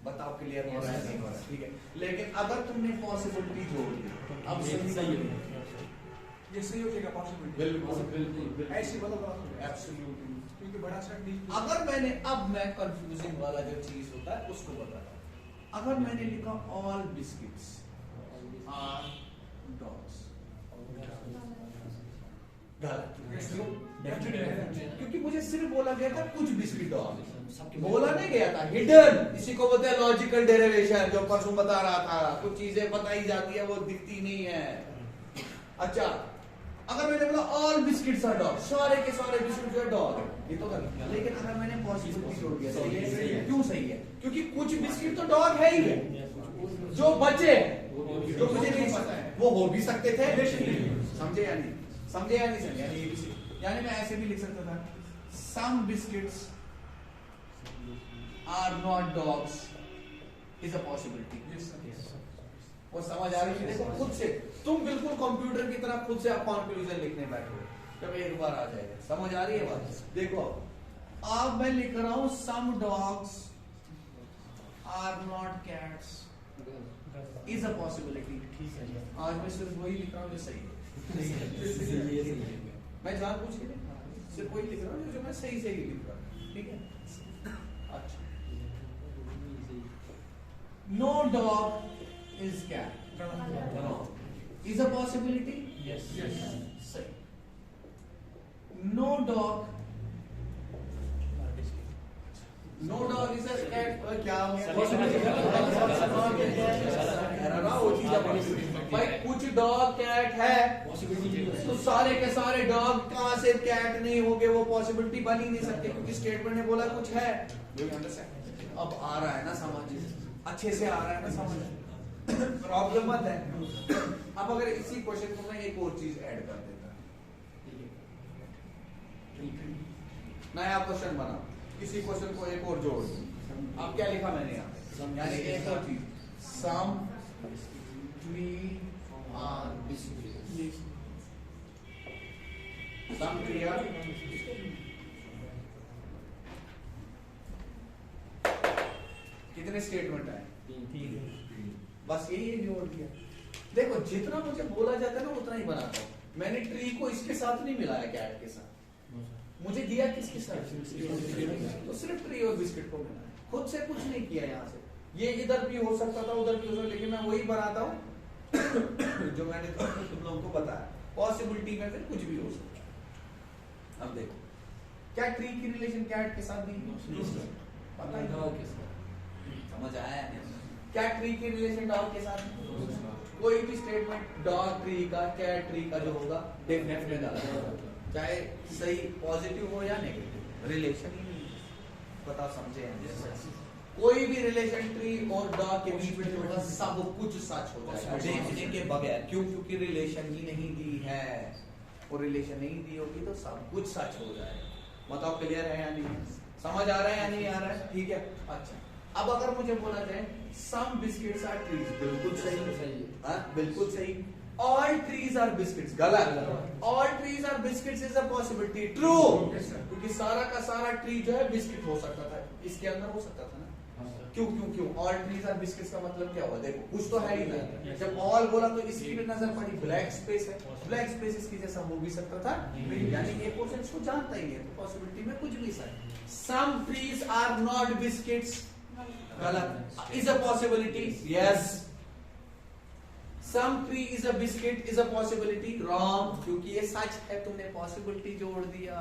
बताओ क्लियर हो रहा है नहीं हो रहा है? ठीक है, लेकिन अगर तुमने पॉसिबिलिटी जोड़ दी, अब सही ये सही हो जाएगा पॉसिबिलिटी। बिल्कुल ऐसी बदल एब्सोल्युटली, क्योंकि बड़ा सेट नहीं। अगर मैंने, अब मैं कंफ्यूजिंग वाला जो चीज होता है उसको बता रहा हूं। अगर मैंने लिखा ऑल बिस्किट्स आर डॉग्स, गलत। क्योंकि मुझे सिर्फ बोला गया था कुछ बिस्किट डॉग, बोला नहीं गया था हिडन। इसी को बोलते हैं लॉजिकल डेरिवेशन, जो परसों बता रहा था। कुछ चीजें बताई जाती है वो दिखती नहीं है। अच्छा, अगर मैंने बोला ऑल बिस्किट्स आर डॉग, सारे के सारे बिस्किट जो है डॉग, ये तो गलत। लेकिन अगर मैंने पॉसिबिलिटी जोड़ दिया, सही है? क्यों सही है? क्योंकि कुछ बिस्किट तो डॉग है ही है, जो बचे जो मुझे नहीं पता है वो हो भी सकते थे। समझे या नहीं? समझे या नहीं? समझे? यानी ये भी, यानी मैं ऐसे भी लिख सकता था some biscuits are not dogs is a possibility. वो समझ आ रही है? देखो खुद से तुम बिल्कुल कंप्यूटर की तरह खुद से आप कंक्लूजन लिखने बैठो, जब एक बार आ जाएगा। समझ आ रही है बात? देखो अब मैं लिख रहा हूं some dogs are not cats is a possibility. आज मैं सिर्फ वही लिख रहा हूँ जो सही है। मैं जान पूछ के सिर्फ वही लिख रहा हूँ जो मैं सही सही लिख रहा हूँ। ठीक है, अच्छा। No dog is cat, is a possibility. Yes, सही। No dog, no dog is a cat. क्या हो गया भाई? कुछ डॉग कैट है तो सारे के सारे डॉग कहां से कैट नहीं होंगे, वो पॉसिबिलिटी बन ही नहीं सकती क्योंकि स्टेटमेंट ने बोला कुछ है। अब आ रहा है ना समझ, अच्छे से आ रहा है ना समझ, प्रॉब्लम मत है। अब अगर इसी क्वेश्चन को मैं एक और चीज ऐड कर देता, नया क्वेश्चन बना, इसी क्वेश्चन को एक और जोड़ दूं। अब क्या लिखा मैंने यहाँ पे, यानी एक और चीज, some tree are biscuit, some tree are, कितने स्टेटमेंट आए? बस यही जोड़ दिया। देखो जितना मुझे बोला जाता है ना उतना ही बनाता हूं। मैंने ट्री को इसके साथ नहीं मिलाया कैट के साथ, मुझे दिया किसके साथ? तो सिर्फ ट्री और बिस्किट को मिलाया, खुद से कुछ नहीं किया। यहाँ से ये इधर भी हो सकता था उधर भी हो सकता, लेकिन मैं वही बनाता हूँ जो मैंने तुम लोगों को बताया। पॉसिबिलिटी में फिर कुछ भी हो सकता है। अब देखो क्या ट्री की रिलेशन कैट के साथ भी पता ही डॉग के साथ, समझ आया? क्या ट्री की रिलेशन डॉग के साथ? कोई भी स्टेटमेंट डॉग ट्री का कैट ट्री का जो होगा डेफिनेटली गलत होगा, चाहे सही पॉजिटिव हो या नेगेटिव, रिलेशन ही नहीं। बताओ समझे? कोई भी रिलेशन ट्री और डॉग के बीच में होगा सब कुछ सच हो जाएगा देखने के बगैर। क्यों? क्योंकि रिलेशन ही नहीं दी है, और रिलेशन नहीं दी होगी तो सब कुछ सच हो जाएगा। बताओ क्लियर है या नहीं? समझ आ रहा है या नहीं आ रहा है? ठीक है। अच्छा अब अगर मुझे बोला जाए सम बिस्किट्स आर ट्रीज, बिल्कुल सही, हाँ बिल्कुल सही। ऑल ट्रीज आर बिस्किट्स, गलत। All trees are biscuits is a possibility, true, क्योंकि सारा का सारा ट्री जो है बिस्किट हो सकता था, इसके अंदर हो सकता था ना। क्यों क्यों क्यों? ऑल ट्रीज आर बिस्किट्स का मतलब क्या हुआ? देखो कुछ तो है ही ना। जब ऑल बोला तो इसकी भी नजर पड़ी, ब्लैक स्पेस है, ब्लैक स्पेस इसकी जैसा हो भी सकता था, यानी ये क्वेश्चन इसको जानता ही है, तो पॉसिबिलिटी में कुछ भी सही। Some trees are not biscuits, गलत। Is a possibility, yes. Some tree is a biscuit is a possibility, wrong, क्योंकि ये सच है, तुमने पॉसिबिलिटी जोड़ दिया।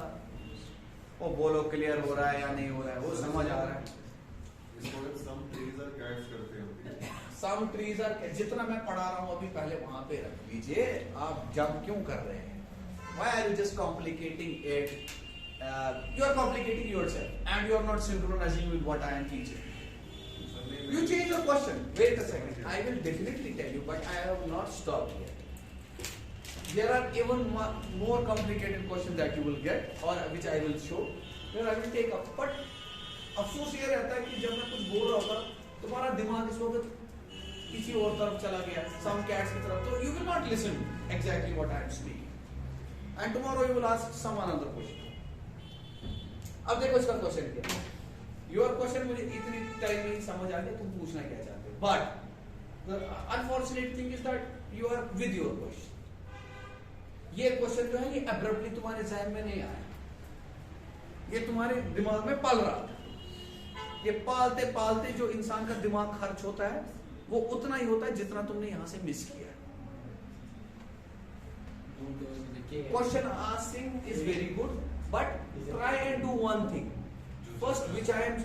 वो बोलो क्लियर हो रहा है या नहीं हो रहा है? वो समझ आ रहा है? सम ट्रीज आर कैट्स करते हैं। सम ट्रीज आर, जितना मैं पढ़ा रहा हूं अभी पहले वहां पे रख लीजिए। आप जब क्यों कर रहे हैं? Why are you just complicating it? You are complicating yourself and you are not synchronizing with what I am teaching. You change your question. Wait a second. I will definitely tell you, but I have not stopped yet. There are even more complicated questions that you will get, or which I will show, where I will take up. But अफसोस ये रहता है कि जब मैं कुछ बोल रहा होता तुम्हारा दिमाग इस वक्त किसी और तरफ चला गया, some cats की तरफ, तो you will not listen exactly what I am speaking. And tomorrow you will ask some another question. अब देखो इसका क्वेश्चन क्या है? Your question मुझे इतनी टाइम में समझ आ गया तुम पूछना क्या चाहते हो, but the unfortunate thing is that you are with your question. ये क्वेश्चन जो है ये abruptly तुम्हारे जहन में नहीं आया, ये तुम्हारे दिमाग में पल रहा था। ये पालते पालते जो इंसान का दिमाग खर्च होता है वो उतना ही होता है जितना तुमने यहां से मिस किया। Question asking is very good, but try and do one thing. First, which I am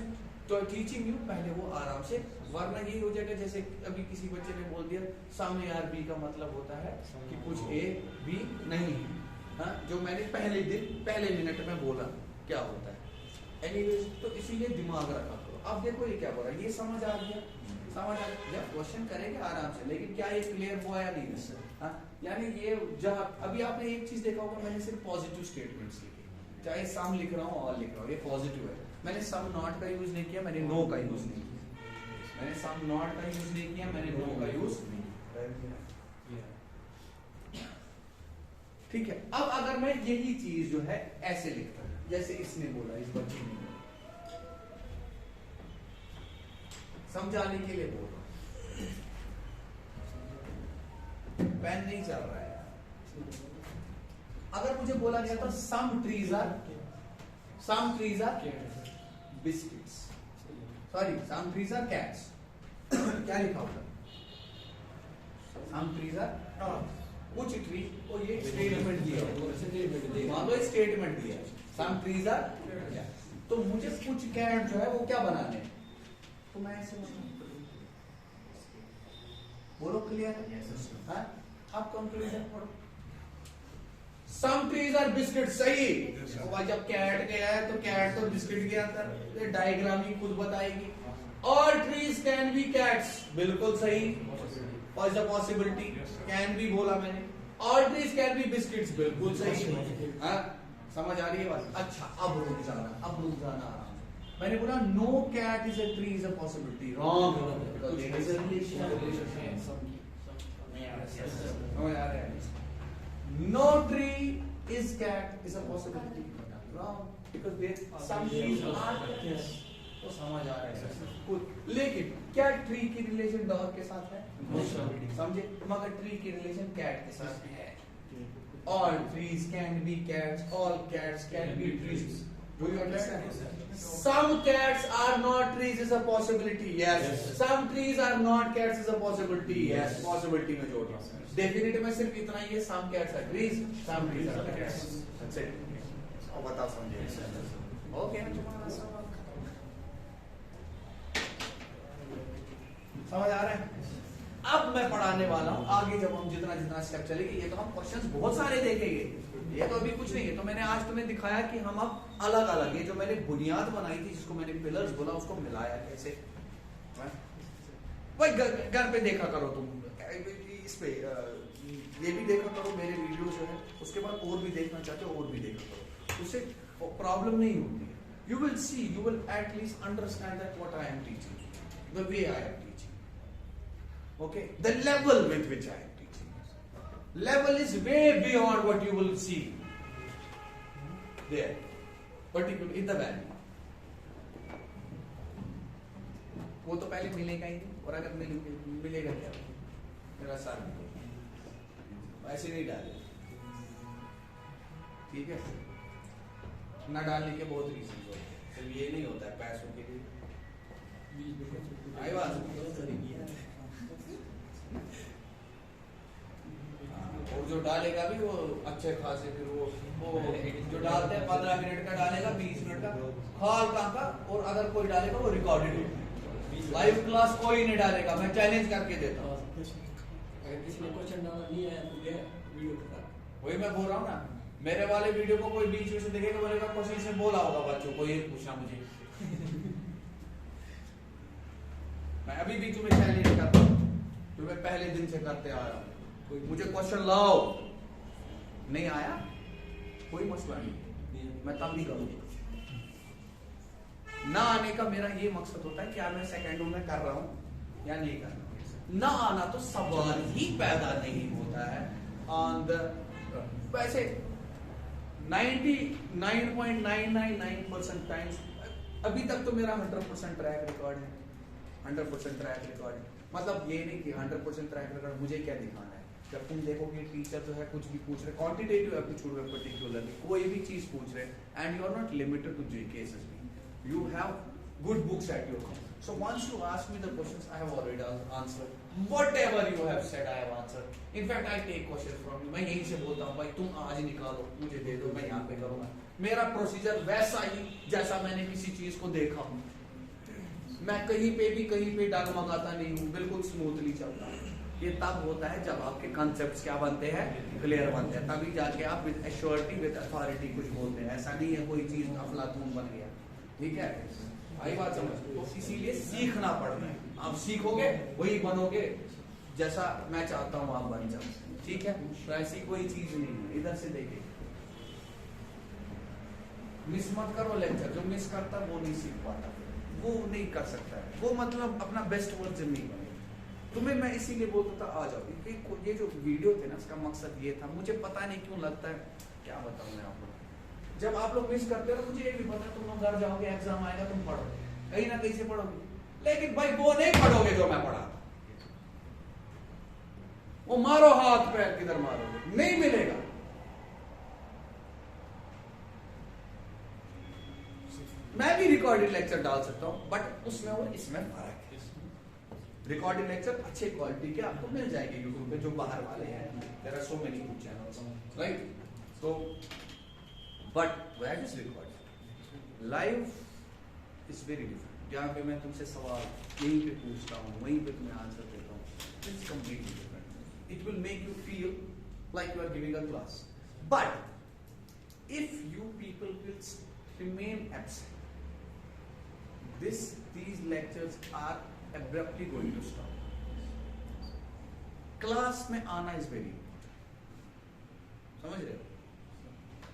teaching you, पहले वो आराम से, वरना यही हो जाएगा जैसे अभी किसी बच्चे ने बोल दिया सम ए आर बी का मतलब होता है कि कुछ ए बी नहीं है, हाँ? जो मैंने पहले मिनट में बोला क्या होता है। एनीवेज, तो इसीलिए दिमाग रखा करो। अब देखो ये क्या बोल रहा है, ये समझ आ गया, समझ आ गया। जब क्वेश्चन करेंगे आराम से, लेकिन क्या ये क्लियर हुआ या नहीं? हाँ, यानी ये जहाँ अभी आपने एक चीज देखा होगा, मैंने सिर्फ पॉजिटिव स्टेटमेंट्स लिखे, चाहे सम लिख रहा हूँ और लिख रहा हूँ, ये पॉजिटिव है। मैंने सम नॉट का यूज नहीं किया, मैंने नो का यूज नहीं किया, मैंने सम नॉट का यूज नहीं किया, मैंने नो का यूज नहीं किया। ठीक है। अब अगर मैं यही चीज जो है ऐसे लिखता हूं, जैसे इसने बोला, इस बच्चे ने बोला, समझाने के लिए बोल रहा हूं, पेन नहीं चल रहा है। अगर मुझे बोला गया था some trees are biscuits, sorry some trees are cats, क्या लिखा होगा? सम ट्रीज आर कुछ ट्री और ये स्टेटमेंट दिया मान लो स्टेटमेंट दिया सम ट्रीज आर, तो मुझे कुछ कैट जो है वो क्या बनाने हैं, तो मैं ऐसे बोलो क्लियर है? अब कंक्लूजन पढ़ो। सम ट्रीज आर बिस्किट, सही। और जब कैट गया है तो कैट तो बिस्किट के अंदर, ये डायग्राम ही खुद बताएगी। All trees can be cats, बिल्कुल सही। और द पॉसिबिलिटी कैन बी बोला मैंने। All trees can be biscuits, बिल्कुल सही। हाँ, समझ आ रही है बात? अच्छा, अब रुक जाना आराम से। मैंने बोला no cat is a tree is a possibility, wrong. No tree is cat is a possibility. Wrong. Because there some trees are cats. तो समझ आ रहा है कुछ, लेकिन क्या ट्री की रिलेशन डॉग के साथ है? समझे? मगर ट्री की रिलेशन कैट के साथ है। All trees can be cats. All cats can be trees. Do you understand? Some cats are not trees is a possibility. Yes. Some trees are not cats is a possibility. Yes. Possibility में जोड़ रहा हूँ। Definite में सिर्फ इतना ही है, some cats are trees, some trees are cats. That's it. अब बताओ समझे? Okay. समझ आ रहा है? अब मैं पढ़ाने वाला हूँ आगे, जब हम जितना स्टेप चलेंगे, ये तो हम क्वेश्चंस बहुत सारे देखेंगे, ये तो अभी कुछ नहीं है। तो मैंने आज तुम्हें दिखाया कि हम अब अलग अलग, ये जो मैंने बुनियाद बनाई थी जिसको मैंने पिलर्स बोला, उसको मिलाया कैसे। भाई घर पे देखा करो तुम, इस पे ये भी देखा करो मेरे वीडियो जो है, उसके बाद और भी देखना चाहते हो और भी देखा करो, उससे प्रॉब्लम नहीं होती है। You will see, you will at least understand that what I am teaching, the way I am teaching, okay, the level with which I am teaching, level is way beyond what you will see there, particularly in the value. वो तो पहले मिलेगा ही नहीं, और अगर मिलेगा क्या, मेरा साथ ऐसे नहीं डाले, ठीक है? ना डालने के बहुत रीजन होते हैं, सिर्फ ये नहीं होता है पैसों के लिए। आई बात? और जो डालेगा भी वो अच्छे खासे, फिर वो जो डालते हैं 15 मिनट का डालेगा, 20 मिनट का खाल का, और अगर कोई डालेगा वो रिकॉर्डेड होगा। लाइव क्लास कोई नहीं डालेगा, मैं चैलेंज करके देता हूँ। अगर किसी ने क्वेश्चन डाला नहीं आया तो वीडियो खत्म। वही मैं बोल रहा हूँ ना, मेरे वाले वीडियो को कोई बीच में से देखेगा, बोलेगा क्वेश्चन से बोला होगा बच्चों को, ये पूछना मुझे। मैं अभी भी तुम्हें चैलेंज करता हूँ, तुम्हें पहले दिन से करते आ रहा हूँ, मुझे क्वेश्चन लाओ, नहीं आया कोई मसला नहीं, मैं तब भी करूंगा। ना आने का मेरा ये मकसद होता है, क्या मैं सेकेंडों में कर रहा हूं या नहीं कर रहा हूं। ना आना तो सवाल ही पैदा नहीं होता है। ऑन द वैसे 99.999% टाइम्स अभी तक तो मेरा 100% ट्रैक रिकॉर्ड है, 100% ट्रैक रिकॉर्ड है। मतलब ये नहीं कि 100% ट्रैक रिकॉर्ड मुझे क्या दिखाना है। जब तुम देखोगे टीचर जो है कुछ भी पूछ रहे, क्वांटिटेटिव एप्टीट्यूड में पर्टिकुलरली कोई भी चीज पूछ रहे, and you are not limited to GK, you have good books at your home. So once you ask me the questions, I have already answered. Whatever you have said, I have answered. In fact, I take questions from you. मैं यहीं से बोलता हूँ, भाई तुम आज निकालो, मुझे दे दो, मैं यहाँ पे करूँगा। मेरा प्रोसीजर वैसा ही जैसा मैंने किसी चीज को देखा हूँ। मैं कहीं पे डगमगाता नहीं हूँ, बिल्कुल स्मूथली चलता है। ये तब होता है जब आपके कॉन्सेप्ट्स क्या बनते हैं, क्लियर बनते हैं, तभी जाके आप विद एश्योरिटी, विद अथॉरिटी कुछ बोलते हैं। ऐसा नहीं है कोई चीज अफलातून बन गया, ठीक है? आई बात समझ? तो इसीलिए सीखना पड़ना है। आप सीखोगे वही बनोगे, जैसा मैं चाहता हूं आप बन जाओ, ठीक है? तो ऐसी कोई चीज नहीं है। इधर से देखिए, मिस मत करो लेक्चर। जो मिस करता वो नहीं सीख पाता, वो नहीं कर सकता है, वो मतलब अपना बेस्ट वर्जन नहीं बनेगा। तुम्हें मैं इसीलिए बोलता था आ जाओ, ये जो वीडियो थे ना, इसका मकसद ये था। मुझे पता नहीं क्यों लगता है, क्या बताऊं मैं आपको, जब आप लोग मिस करते हो, मुझे ये भी पता है तुम लोग घर जाओगे, एग्जाम आएगा, तुम पढ़ोगे, कहीं ना कहीं से पढ़ोगे, लेकिन भाई वो नहीं पढ़ोगे जो मैं पढ़ा। वो मारो हाथ पैर किधर मारोगे, नहीं मिलेगा। मैं भी रिकॉर्डेड लेक्चर डाल सकता हूं, बट उसमें और इसमें फर्क है। रिकॉर्डेड लेक्चर अच्छे क्वालिटी के आपको मिल जाएंगे यूट्यूब पे, जो बाहर वाले हैं, there are so many YouTube channels, right? So but where is record live is very different. जहाँ पे मैं तुमसे सवाल यहीं पे पूछता हूँ, वहीं पे तुम्हें आंसर देता हूँ, it's completely different. It will make you feel like you are giving a class, but if you people will remain absent, these lectures are abruptly going to stop. Class में आना is very important, समझ रहे हो?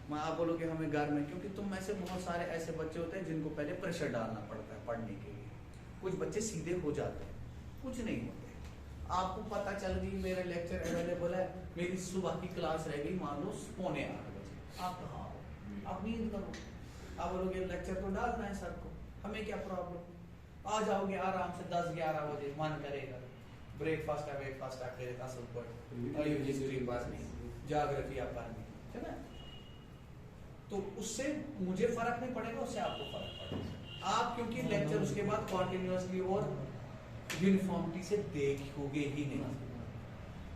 मैं आप बोलोगे हमें घर में, क्योंकि तुम में से बहुत सारे ऐसे बच्चे होते हैं जिनको पहले प्रेशर डालना पड़ता है पढ़ने के लिए। कुछ बच्चे सीधे हो जाते हैं, कुछ नहीं होते। आपको पता चल गई मेरा लेक्चर अवेलेबल है, मेरी सुबह की क्लास रह गई मान लो 7:45 बजे, आप कहाँ हो? आप नींद करो, आप बोलोगे लेक्चर तो डालना है सर को, हमें क्या प्रॉब्लम? आ जाओगे आराम से 10-11 बजे, मन करेगा ब्रेकफास्ट का फिर असल पर हिस्ट्री पढ़नी, ज्योग्राफी आप पढ़नी है ना, तो उससे मुझे फर्क नहीं पड़ेगा, उससे आपको फर्क पड़ेगा। आप क्योंकि लेक्चर उसके बाद कॉन्टिन्यूसली और यूनिफॉर्मिटी से देखोगे ही नहीं,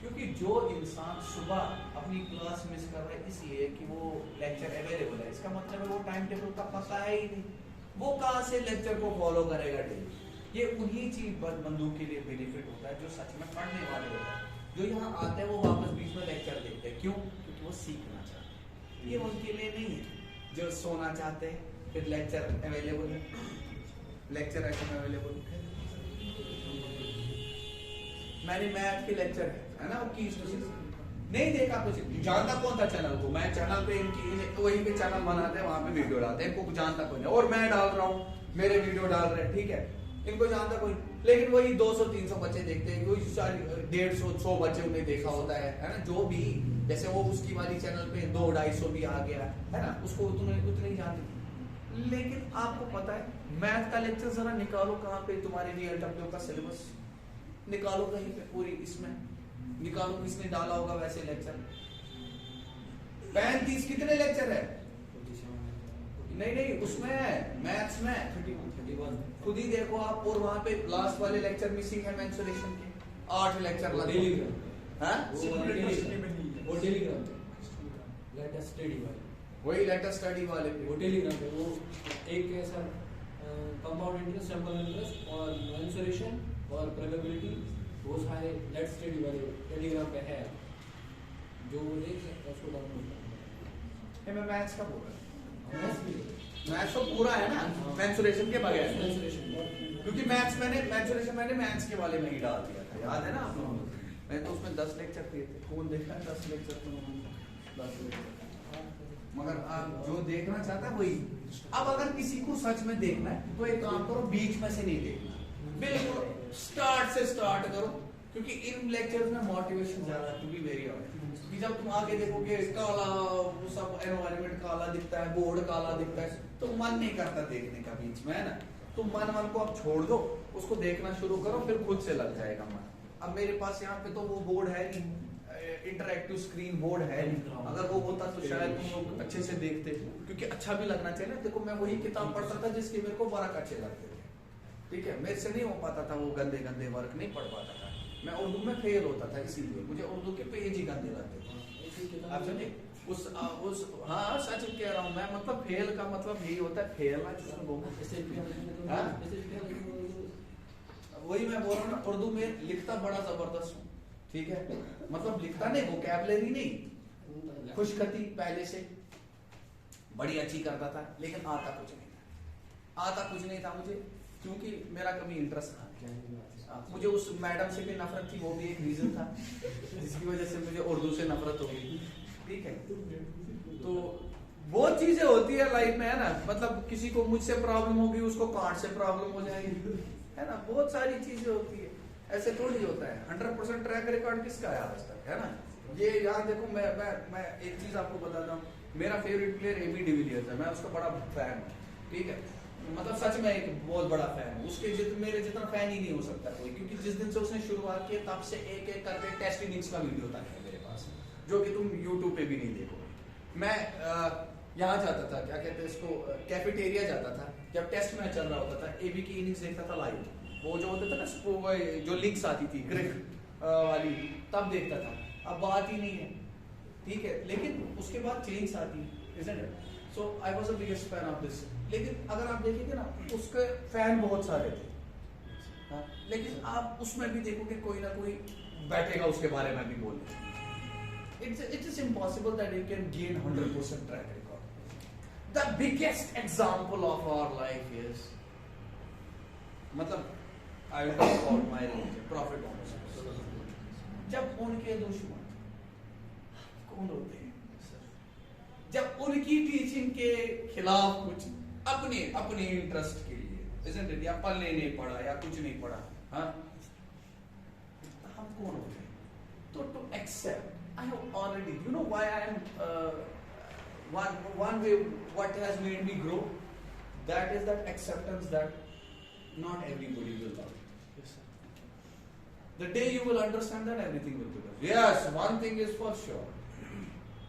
क्योंकि जो इंसान सुबह अपनी क्लास मिस कर रहा है इसलिए कि वो लेक्चर अवेलेबल है, इसका मतलब है वो टाइम टेबल का पता है ही नहीं, वो कहाँ से लेक्चर को फॉलो करेगा डेली। ये उन्हीं चीज बंदूक के लिए बेनिफिट होता है जो सच में पढ़ने वाले होते हैं। जो यहाँ आते हैं वो वापस बीच में लेक्चर देखते हैं, क्यों? क्योंकि वो सीखना चाहते हैं। ये उनके लिए नहीं है जो सोना चाहते हैं। फिर लेक्चर अवेलेबल है, लेक्चर अवेलेबल है। मैंने मैथ के लेक्चर है ना, वो की नहीं देखा, कुछ जानता कौन था चैनल को? मैं चैनल पे इनकी वहीं पे चैनल बनाते हैं, वहां पे वीडियो डालते हैं, इनको जानता कोई नहीं, और मैं डाल रहा हूँ, मेरे वीडियो डाल रहे हैं, ठीक है, इनको जानता कोई, लेकिन वही 200-300 बच्चे देखते हैं, कोई 150-100 बच्चे उन्हें देखा होता है ना, जो भी जैसे वो उसकी वाली चैनल पे 200-250 भी आ गया है ना, उसको उतने ही जानते। लेकिन आपको पता है मैथ का लेक्चर जरा निकालो कहाँ पे, तुम्हारे VLW का सिलेबस निकालो कहीं पे, पूरी इसमें निकालो किसने डाला होगा वैसे लेक्चर। 35 कितने लेक्चर है? नहीं उसमें मैथ्स में 31 खुद ही देखो आप, और वहां पे लास्ट वाले लेक्चर मिसिंग है मेंसुरेशन के, 8 लेक्चर लगे। वो टेलीग्राम पे लेटेस्ट स्टडी वाले, वही लेटेस्ट स्टडी वाले पे, वो टेलीग्राम पे वो एक ऐसा कंपाउंड इंटरेस्ट, सैंपल इंटरेस्ट और मेंसुरेशन और प्रोबेबिलिटी, वो सारे लेटेस्ट स्टडी वाले टेलीग्राम पे है, जो वो देख सकता है उसको डाउनलोड करना। मैं मैथ्स का बोल रहा हूं, मैथ्स तो पूरा है ना, मेंसुरेशन के बगैर, क्योंकि मेंसुरेशन मैंने मैथ्स के वाले में ही डाल दिया था, याद है ना आप लोगों को? मैं तो उसमें 10 लेक्चर दिए थे, कौन देखा है 10 लेक्चर? तो 10 लेक्चर, मगर आप जो देखना चाहता है वही। अब अगर किसी को सच में देखना है तो एक काम करो, बीच में से नहीं देखना, बिल्कुल स्टार्ट से स्टार्ट करो, क्योंकि इन लेक्चर्स में मोटिवेशन ज्यादा टू बी वेरी ऑनेस्ट। कि जब तुम आगे देखोगे काला, वो सब एनवायरनमेंट काला दिखता है, बोर्ड काला दिखता है, तो मन नहीं करता देखने का बीच में, है ना? तो मन को आप छोड़ दो, उसको देखना शुरू करो, फिर खुद से लग जाएगा मन। अब मेरे पास यहाँ पे तो वो बोर्ड है नहीं, इंटरैक्टिव स्क्रीन बोर्ड है नहीं, अगर वो होता तो शायद तुम लोग अच्छे से देखते, क्योंकि अच्छा भी लगना चाहिए ना। देखो मैं वही किताब पढ़ता था जिसके मेरे को वर्क अच्छे लगते थे, ठीक है, मेरे से नहीं हो पाता था वो गंदे वर्क, नहीं पढ़ पाता था मैं, उर्दू में फेल होता था, इसीलिए मुझे उर्दू के पेज ही गंदे लगते थे। आप समझे? उस हाँ सच कह रहा हूँ मैं, मतलब फेल का मतलब यही होता है, फेलना वही मैं बोल रहा हूँ ना, उर्दू में लिखता बड़ा जबरदस्त हूँ, ठीक है, मतलब लिखता नहीं, वोकैबुलरी नहीं, खुशखती पहले से बड़ी अच्छी करता था, लेकिन आता कुछ नहीं था मुझे, क्योंकि मेरा कभी इंटरेस्ट था। मुझे उस मैडम से भी नफरत थी, वो भी एक रीजन था जिसकी वजह से मुझे उर्दू से नफरत हो गई, ठीक है। तो बहुत चीजें होती है लाइफ में, है ना, मतलब किसी को मुझसे प्रॉब्लम होगी, उसको कांट से प्रॉब्लम हो जाएगी, है ना, बहुत सारी चीजें होती है, ऐसे थोड़ी होता है। 100% ट्रैक रिकॉर्ड किसका है आज तक, है ना? ये यहाँ देखो, मैं एक चीज आपको बताता हूँ, मेरा फेवरेट प्लेयर AB डिविलियर्स है, मैं उसका बड़ा फैन हूँ, ठीक है, मतलब सच में एक बहुत बड़ा फैन हूँ उसके, मेरे जितना फैन ही नहीं हो सकता कोई, क्योंकि जिस दिन से उसने शुरुआत की तब से एक करके टेस्ट इनिंग्स का वीडियो तक है मेरे पास, जो कि तुम यूट्यूब पे भी नहीं देखोगे। मैं यहाँ जाता था, क्या कहते हैं इसको, कैफेटेरिया जाता था, जब टेस्ट मैच चल रहा होता था, AB की इनिंग्स देखता था लाइव, वो जो होता था ना जो लिंक्स आती थी क्रिक वाली, तब देखता था, अब बात ही नहीं है, ठीक है। लेकिन उसके बाद चेंज आती है, isn't it? So I was a biggest fan of this. लेकिन अगर आप देखेंगे ना, उसके फैन बहुत सारे थे, हाँ? लेकिन आप उसमें भी देखोगे कोई ना कोई बैठेगा उसके बारे में भी बोलने। It is impossible that you can gain 100% track record. The biggest example of our life is, मतलब I will talk about my religion, Prophet Muhammad. जब उनके दुश्मन कौन होते हैं, जब उनकी टीचिंग के खिलाफ कुछ अपने इंटरेस्ट के लिए, isn't it? या पढ़ने नहीं पढ़ा या कुछ नहीं पढ़ा, हाँ, हम कौन होते हैं? तो to accept, I have already, you know why I am one way what has made me grow, that is that acceptance that not everybody will love you. The day you will understand that, everything will be better. Yes, one thing is for sure.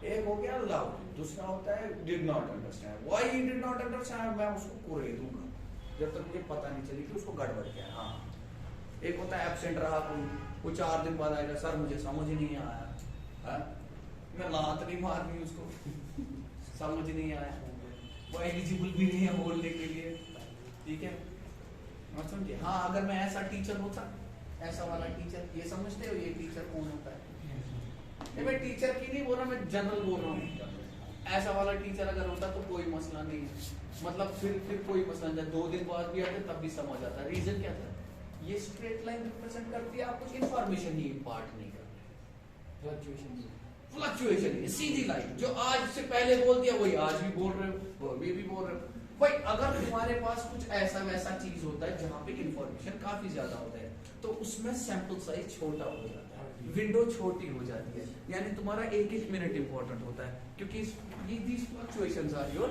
एक हो गया love, दूसरा होता है did not understand. Why he did not understand? मैं उसको कुरे दूंगा जब तक मुझे पता नहीं चली कि उसको गड़बड़ क्या है। हाँ, एक होता है एब्सेंट रहा कोई 4 दिन बाद आएगा, सर मुझे समझ नहीं आया, हाँ? मैं लात नहीं मारनी उसको, समझ नहीं आया, वो एलिजिबल भी नहीं है बोलने के लिए, ठीक है, समझे? हाँ, अगर मैं ऐसा टीचर होता, ऐसा वाला टीचर, ये समझते हो ये टीचर कौन होता है? मैं टीचर की नहीं बोल रहा, मैं जनरल बोल रहा हूँ। ऐसा वाला टीचर अगर होता तो कोई मसला नहीं है, मतलब फिर कोई मसला नहीं, 2 दिन बाद भी आते तब भी समझ आता। रीजन क्या था? ये स्ट्रेट लाइन रिप्रेजेंट करती है, आप कुछ इंफॉर्मेशन ही इम्पार्ट नहीं करते, फ्लक्चुएशन, सीधी लाइन, जो आज से पहले बोल दिया वही आज भी बोल रहे हो, वो भी बोल रहे हो। भाई अगर तुम्हारे पास कुछ ऐसा वैसा चीज होता है जहाँ पे इंफॉर्मेशन काफी ज्यादा होता है, तो उसमें सैंपल साइज छोटा हो जाता है, विंडो छोटी हो जाती है, यानी तुम्हारा 1-1 मिनट इंपॉर्टेंट होता है, क्योंकि ये these fluctuations are your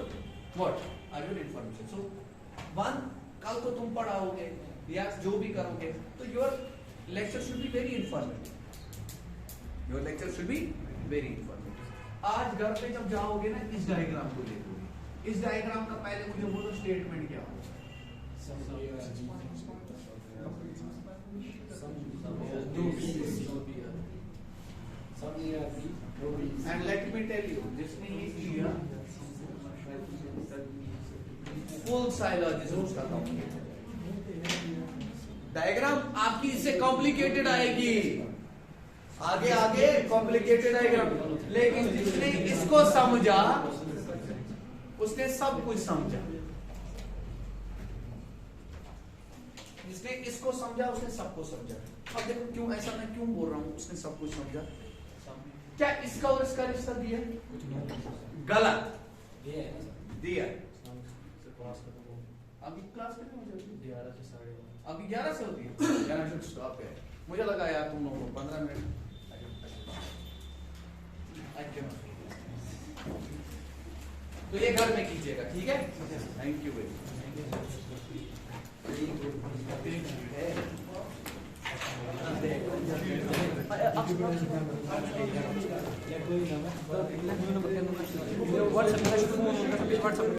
information. So one, कल तो तुम पढ़ाओगे या जो भी करोगे, तो your lecture should be very informative. Your lecture should be very informative. आज घर पे जब जाओगे ना, इस डायग्राम को देखोगे, इस डायग्राम का पहले मुझे बोलो स्टेटमेंट क्या होगा? And let me tell you, जिसने ये किया फुल साइलॉजिज्म उसका कॉम्प्लिकेटेड, डायग्राम आपकी इससे कॉम्प्लिकेटेड आएगी, आगे कॉम्प्लिकेटेड डायग्राम, लेकिन जिसने इसको समझा उसने सब कुछ समझा, जिसने इसको समझा उसने सबको समझा। अब देखो क्यों ऐसा, मैं क्यों बोल रहा हूँ उसने सब कुछ समझा? क्या इसका और इसका रिश्ता दिया? गलत दिया। अभी क्लास कितने बजे होती है? 11 से 11:30। अभी 11 से होती है, स्टॉप है। मुझे लगा यार तुम लोगों को 15 मिनट। तो ये घर में कीजिएगा, ठीक है? Thank you very much.